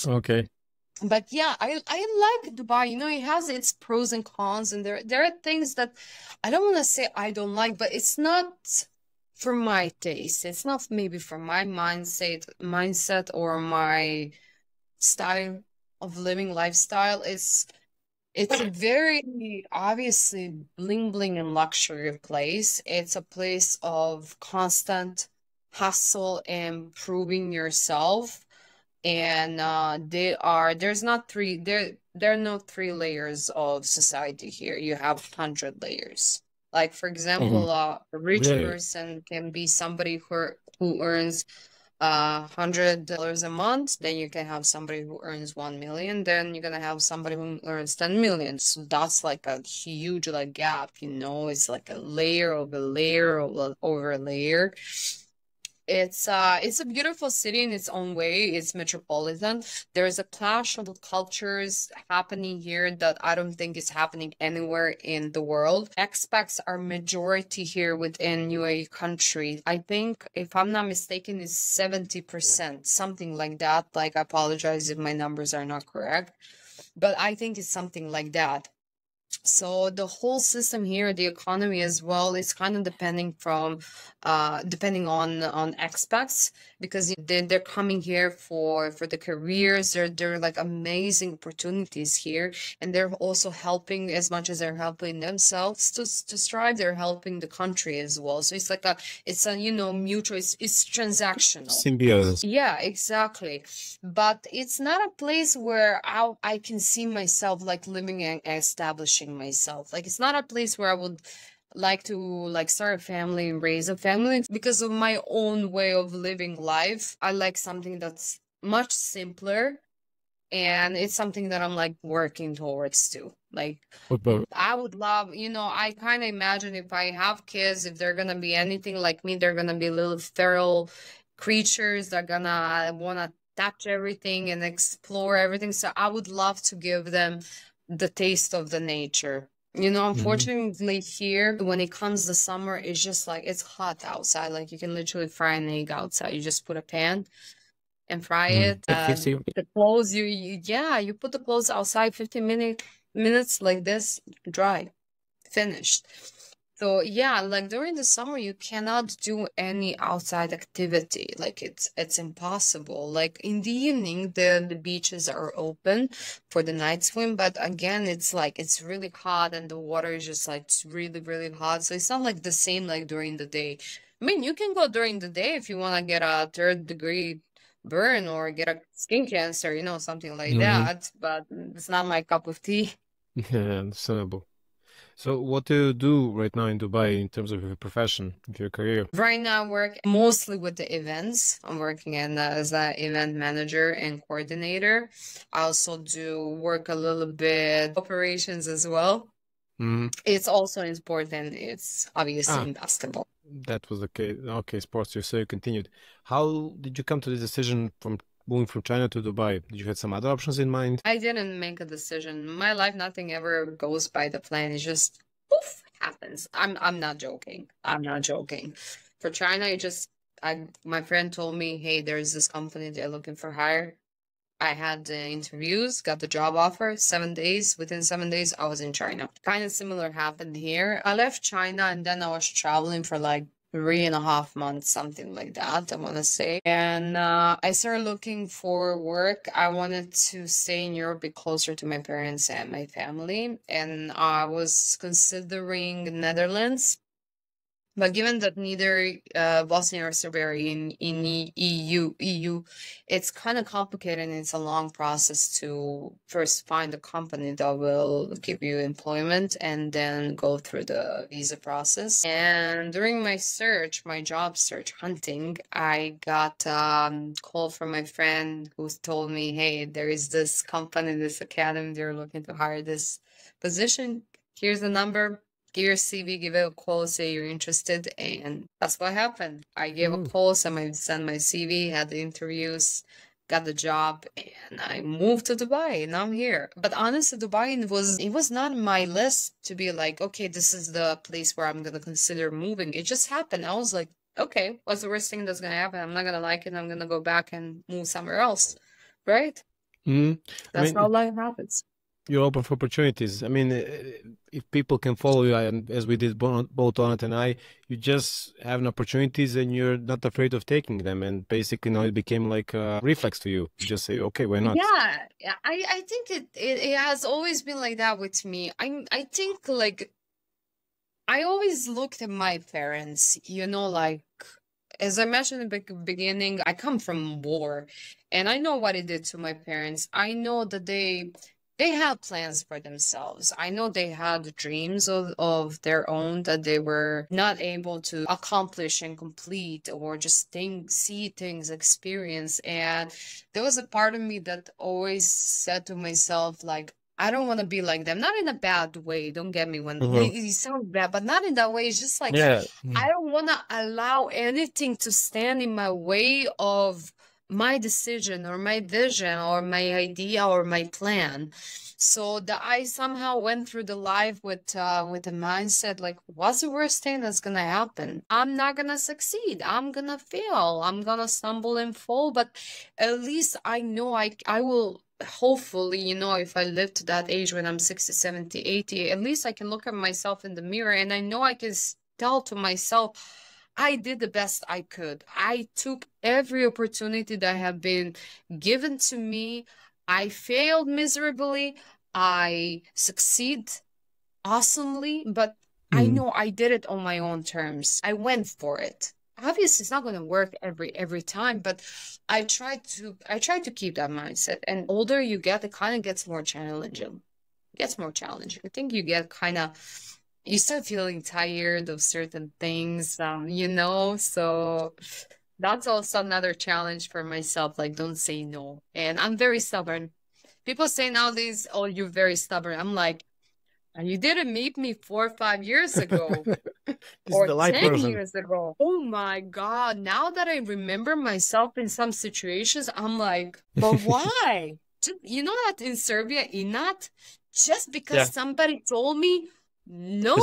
Okay. But yeah, I like Dubai. It has its pros and cons, and there are things that I don't want to say I don't like, but it's not for my taste. It's not maybe for my mindset or my style of living lifestyle. It's a very obviously bling bling and luxury place. It's a place of constant hustle and proving yourself. And there are no 3 layers of society here. You have 100 layers. Like, for example, a rich person can be somebody who earns $100 a month. Then you can have somebody who earns 1 million. Then you're gonna have somebody who earns 10 million. So that's like a huge gap. It's like a layer over layer over a layer. It's a beautiful city in its own way. It's metropolitan. There's a clash of cultures happening here that I don't think is happening anywhere in the world. Expats are majority here within UAE country. I think, if I'm not mistaken, it's 70%, something like that. Like, I apologize if my numbers are not correct, but I think it's something like that. So the whole system here, the economy as well, is kind of depending on expats, because they're coming here for the careers. There are like amazing opportunities here, and they're also helping, as much as they're helping themselves to strive, they're helping the country as well. So it's like a mutual, it's transactional symbiosis. Yeah, exactly. But it's not a place where I can see myself like living and establishing myself. Like, it's not a place where I would like to start a family and raise a family, because of my own way of living life. I like something that's much simpler, and it's something that I'm like working towards too. Like, I would love, I kind of imagine if I have kids, if they're gonna be anything like me, they're gonna be little feral creatures. They're gonna want to touch everything and explore everything. So I would love to give them the taste of the nature. Unfortunately here, when it comes to summer, it's just like, it's hot outside. Like, you can literally fry an egg outside. You just put a pan and fry it. The clothes, you put the clothes outside 15 minutes like this, dry, finished. So yeah, like during the summer, you cannot do any outside activity. Like, it's impossible. Like, in the evening, the beaches are open for the night swim, but again, it's like, it's really hot, and the water is just like, it's really, really hot. So it's not like the same like during the day. I mean, you can go during the day if you want to get a 3rd-degree burn or get a skin cancer, something like that. But it's not my cup of tea. Yeah, understandable. So what do you do right now in Dubai in terms of your profession, of your career? Right now, I work mostly with the events. I'm working as an event manager and coordinator. I also do work a little bit operations as well. Mhm. It's also in sport and it's obviously Ah, in basketball. that was the case. Okay, sports. So you continued. How did you come to the decision from moving from China to Dubai? Did you have some other options in mind? I didn't make a decision. My life, nothing ever goes by the plan. It just poof happens. I'm not joking. I'm not joking. For China, my friend told me, hey, there's this company they're looking for hire. I had the interviews, got the job offer, 7 days. Within 7 days, I was in China. Kind of similar happened here. I left China and then I was traveling for like 3.5 months, something like that, I want to say. And I started looking for work. I wanted to stay in Europe, be closer to my parents and my family. And I was considering Netherlands. But given that neither Bosnia or Serbia are in EU, it's kind of complicated and it's a long process to first find a company that will give you employment and then go through the visa process. And during my search, my job search hunting, I got a call from my friend who told me, hey, there is this company, this academy, they're looking to hire this position. Here's the number. Give your CV, give it a call, say you're interested, and that's what happened. I gave a call, sent my CV, had the interviews, got the job, and I moved to Dubai, and I'm here. But honestly, Dubai was not on my list to be like, okay, this is the place where I'm gonna consider moving. It just happened. I was like, okay, what's the worst thing that's gonna happen? I'm not gonna like it. I'm gonna go back and move somewhere else, right? Mhm. That's how life happens. You're open for opportunities. I mean, if people can follow you, and as we did both Anat and I, you just have opportunities and you're not afraid of taking them. And basically now it became like a reflex to you. You just say, okay, why not? Yeah, I think it has always been like that with me. I think like I always looked at my parents, like as I mentioned in the beginning, I come from war and I know what it did to my parents. I know that they had plans for themselves. I know they had dreams of their own that they were not able to accomplish and complete or just see things, experience. And there was a part of me that always said to myself, like, I don't want to be like them. Not in a bad way. Don't get me when it sounds bad, but not in that way. It's just like, Yeah. I don't want to allow anything to stand in my way of my decision or my vision or my idea or my plan. So that I somehow went through the life with the mindset like, what's the worst thing that's gonna happen? I'm not gonna succeed. I'm gonna fail. I'm gonna stumble and fall. But at least I know I will hopefully, if I live to that age when I'm 60, 70, 80, at least I can look at myself in the mirror and I know I can tell to myself, I did the best I could. I took every opportunity that had been given to me. I failed miserably. I succeed awesomely, but I know I did it on my own terms. I went for it. Obviously, it's not going to work every time, but I try to keep that mindset. And older you get, it kind of gets more challenging. I think you get you start feeling tired of certain things, so that's also another challenge for myself. Like, don't say no. And I'm very stubborn. People say nowadays, oh, you're very stubborn. I'm like, and you didn't meet me 4 or 5 years ago or 10 years ago. Oh my God. Now that I remember myself in some situations, I'm like, but why? You know that in Serbia, Inat, just because somebody told me, no,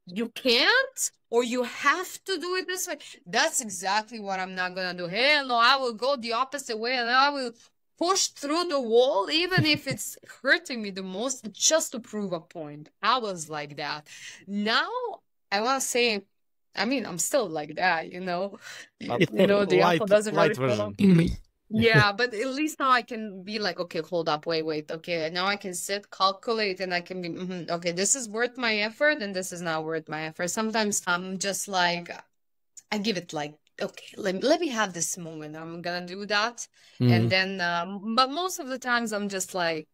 you can't, or you have to do it this way. That's exactly what I'm not going to do. Hell no, I will go the opposite way and I will push through the wall, even if it's hurting me the most, just to prove a point. I was like that. Now, I want to say, I'm still like that, the apple doesn't really fall. Yeah, but at least now I can be like, okay, hold up, wait. Okay, now I can sit, calculate, and I can be, okay, this is worth my effort, and this is not worth my effort. Sometimes I'm just like, I give it like, okay, let me have this moment. I'm gonna do that. And then, but most of the times I'm just like,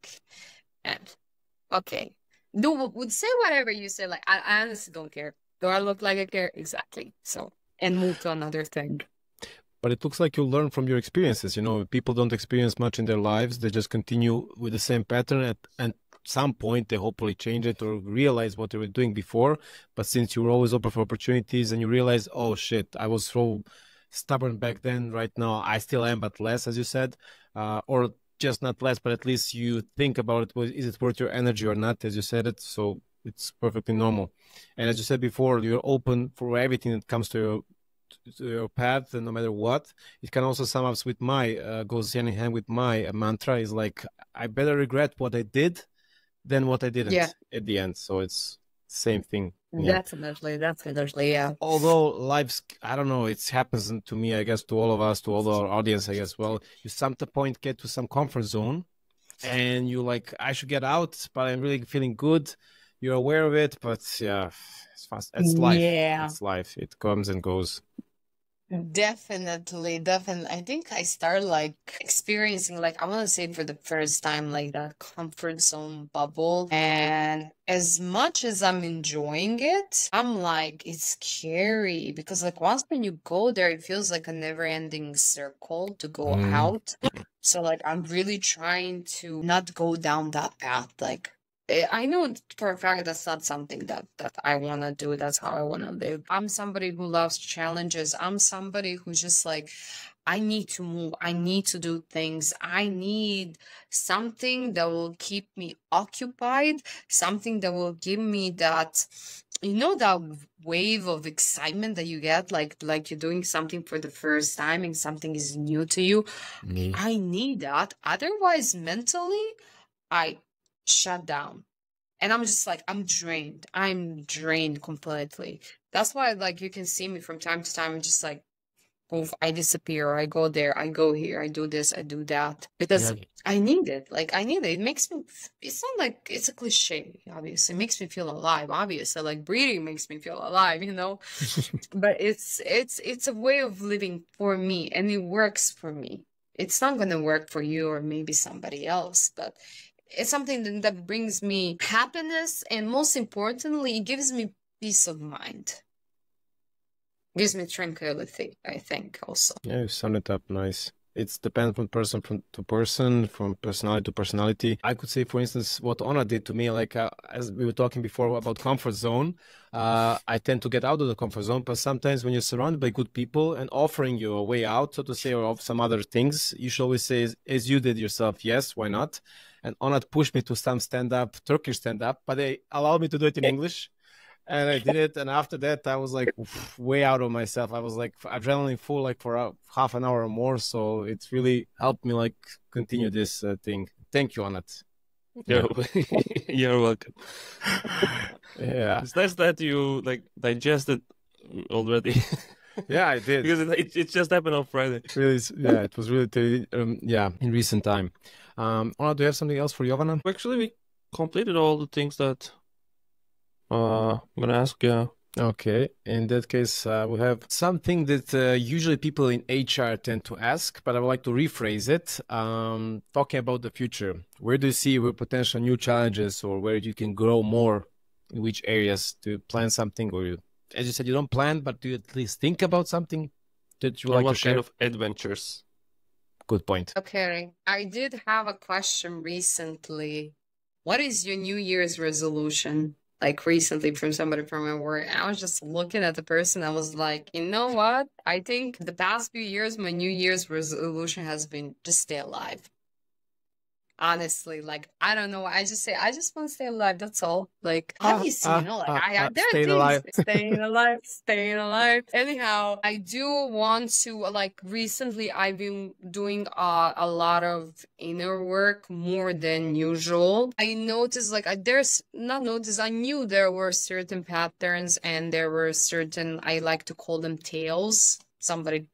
okay, would say whatever you say. Like, I honestly don't care. Do I look like I care? Exactly. So, and move to another thing. But it looks like you learn from your experiences. You know, people don't experience much in their lives. They just continue with the same pattern. At some point, they hopefully change it or realize what they were doing before. But since you were always open for opportunities and you realize, oh shit, I was so stubborn back then. Right now, I still am, but less, as you said, or just not less, but at least you think about it. Is it worth your energy or not? As you said it, so it's perfectly normal. And as you said before, you're open for everything that comes to your path, and no matter what. It can also sum up with my goes hand in hand with my mantra is like, I better regret what I did than what I didn't at the end. So it's same thing. Definitely, yeah. Although life's, I don't know, it happens to me, I guess, to all of us, to all our audience, I guess. Well, you some point get to some comfort zone and you like, I should get out, but I'm really feeling good. You're aware of it, but yeah, it's fast. It's life. Yeah. It's life. It comes and goes. Definitely. I think I started like experiencing, like, I want to say for the first time, like that comfort zone bubble. And as much as I'm enjoying it, I'm like, it's scary because, like, once when you go there, it feels like a never ending circle to go out. So, like, I'm really trying to not go down that path. Like, I know for a fact that's not something that I want to do. That's how I want to live. I'm somebody who loves challenges. I'm somebody who's just like, I need to move. I need to do things. I need something that will keep me occupied, something that will give me that, you know, that wave of excitement that you get, like you're doing something for the first time and something is new to you. I need that. Otherwise, mentally, I shut down. And I'm just like, I'm drained completely. That's why, like, you can see me from time to time, just like, poof, I disappear, I go there, I go here, I do this, I do that. Because I need it. Like, I need it. It makes me, it's not like, it's a cliche, obviously. It makes me feel alive, obviously. Like, breathing makes me feel alive, you know? But it's a way of living for me, and it works for me. It's not going to work for you or maybe somebody else, but it's something that brings me happiness, and most importantly, it gives me peace of mind. Gives me tranquility, I think, also. Yeah, you sum it up nice. It depends from person to person, from personality to personality. I could say, for instance, what Ona did to me, like as we were talking before about comfort zone, I tend to get out of the comfort zone, but sometimes when you're surrounded by good people and offering you a way out, so to say, or of some other things, you should always say, as you did yourself, yes, why not? And Ona pushed me to some stand-up, Turkish stand-up, but they allowed me to do it in English. And I did it, and after that, I was like way out of myself. I was like adrenaline full, like for half an hour or more. So it's really helped me like continue this thing. Thank you, Anat. You're welcome. Yeah, it's nice that you like digested already. Yeah, I did because it just happened on Friday. Really, yeah, it was really in recent time. Anat, do you have something else for Jovana? Actually, we completed all the things that. I'm gonna ask you. Okay, in that case, we have something that usually people in HR tend to ask, but I would like to rephrase it. Talking about the future, where do you see your potential new challenges, or where you can grow more? In which areas do you plan something, or as you said, you don't plan, but do you at least think about something that you would like to share? What kind of adventures? Good point. Okay, I did have a question recently. What is your New Year's resolution? Like recently from somebody from my work. I was just looking at the person. I was like, you know what? I think the past few years, my New Year's resolution has been just stay alive. Honestly, like, I don't know. I just say, I just want to stay alive. That's all. Like, obviously, you know, like, there are things, staying alive. Anyhow, I do want to, like, recently I've been doing a lot of inner work more than usual. I noticed, like, I knew there were certain patterns and there were certain, I like to call them tales. Somebody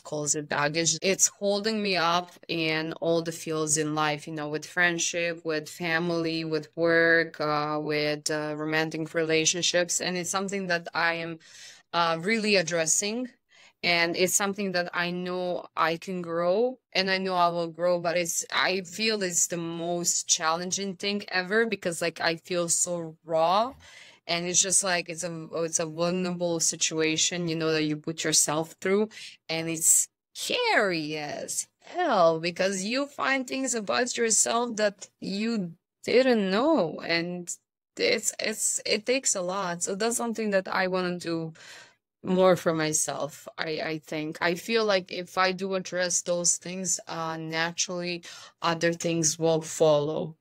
calls it baggage. It's holding me up in all the fields in life, you know, with friendship, with family, with work, with romantic relationships. And it's something that I am really addressing. and it's something that I know I can grow and I know I will grow, but I feel it's the most challenging thing ever, because like I feel so raw, and it's just like it's a vulnerable situation, you know, that you put yourself through, and it's scary as hell because you find things about yourself that you didn't know, and it takes a lot. So that's something that I want to do more for myself. I think I feel like if I do address those things, naturally other things will follow.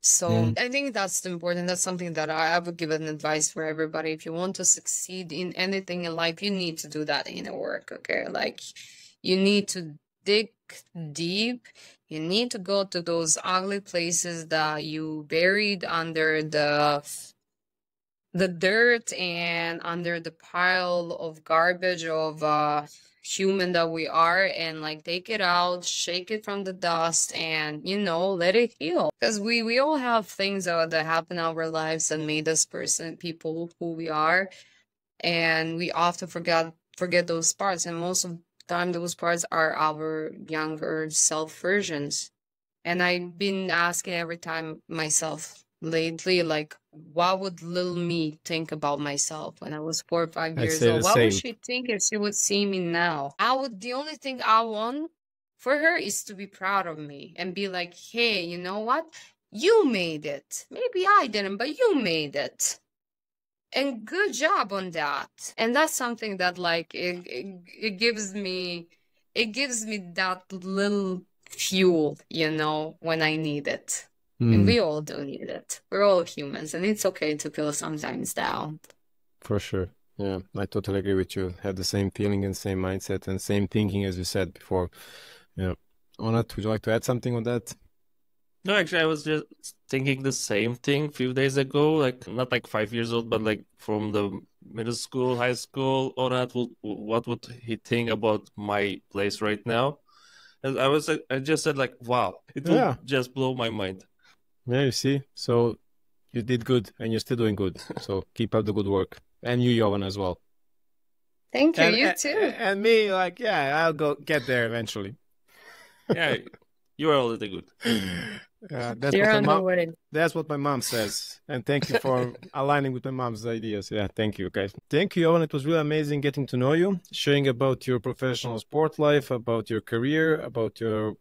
So I think that's important. That's something that I would give an advice for everybody. If you want to succeed in anything in life, you need to do that inner work. Okay, like you need to dig deep. You need to go to those ugly places that you buried under the dirt and under the pile of garbage of human that we are, and like take it out, shake it from the dust, and you know, let it heal, because we all have things that happen in our lives that made us people who we are, and we often forget those parts, and most of the time those parts are our younger self versions. And I've been asking every time myself lately, like, what would little me think about myself when I was 4 or 5 years say old? the What would same. she think if she would see me now? The only thing I want for her is to be proud of me and be like, hey, you know what? You made it. Maybe I didn't, but you made it. And good job on that. And that's something that like it gives me that little fuel, you know, when I need it. And we all do need it. We're all humans, and it's okay to feel sometimes down. For sure. Yeah, I totally agree with you. Have the same feeling and same mindset and same thinking as you said before. Yeah. Onat, would you like to add something on that? No, actually, I was just thinking the same thing a few days ago. Like, not like 5 years old, but like from the middle school, high school. Onat, what would he think about my place right now? And I just said like, wow, it will just blow my mind. Yeah, you see. So you did good, and you're still doing good. So keep up the good work, and you, Jovana, as well. Thank you. You too. And me, like, yeah, I'll go get there eventually. Yeah, you are already good. That's what my mom says. And thank you for aligning with my mom's ideas. Yeah, thank you, guys. Thank you, Jovana. It was really amazing getting to know you, sharing about your professional sport life, about your career, about your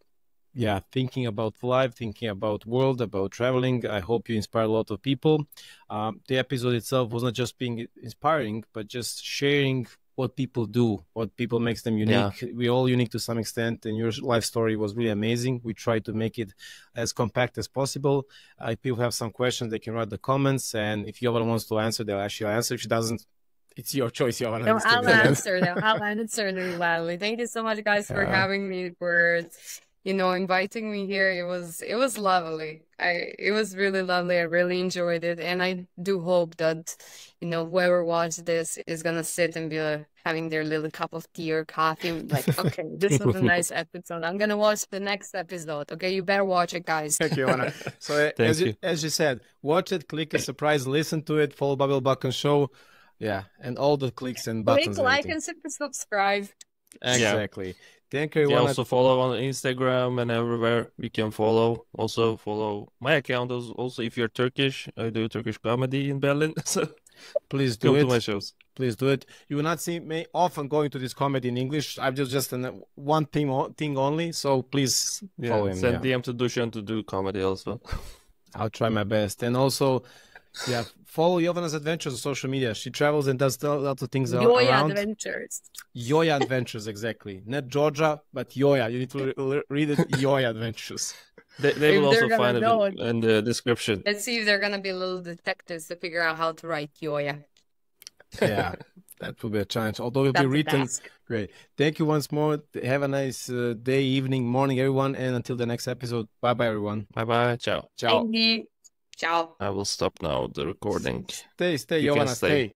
thinking about life, thinking about world, about traveling. I hope you inspired a lot of people. The episode itself was not just being inspiring, but just sharing what people do, what people makes them unique. We're all unique to some extent, and your life story was really amazing. We tried to make it as compact as possible. If people have some questions, they can write the comments, and if Jovana wants to answer, they'll actually answer. If she doesn't, it's your choice, Jovana. No, I'll answer them. I'll answer them gladly. Thank you so much, guys, for having me, for inviting me here. It was lovely. It was really lovely. I really enjoyed it, and I do hope that whoever watched this is gonna sit and be having their little cup of tea or coffee, like, okay, this was a nice episode. I'm gonna watch the next episode. Okay, you better watch it, guys. Thank you, Anna. So as you said, watch it, click a surprise, listen to it, follow Babylon Balkan Show, and all the clicks and buttons. Click like and subscribe. Exactly. Yeah. Thank you. Also follow on Instagram and everywhere we can follow. Also follow my account. Also, if you're Turkish, I do Turkish comedy in Berlin. So please do it. Come to my shows. Please do it. You will not see me often going to this comedy in English. I'm just one thing only. So please follow him. Send DM to Dushan to do comedy also. I'll try my best. And also, follow Jovana's adventures on social media. She travels and does lots of things around. Joya Adventures, exactly. Not Georgia, but Joya. You need to read it, Joya Adventures. They will also find it in the description. Let's see if they're going to be little detectives to figure out how to write Joya. Yeah, that will be a challenge. Although it will be written. Great. Thank you once more. Have a nice day, evening, morning, everyone. And until the next episode, bye-bye, everyone. Bye-bye. Ciao. Ciao. Ciao. I will stop now the recording. Stay, Jovana, stay.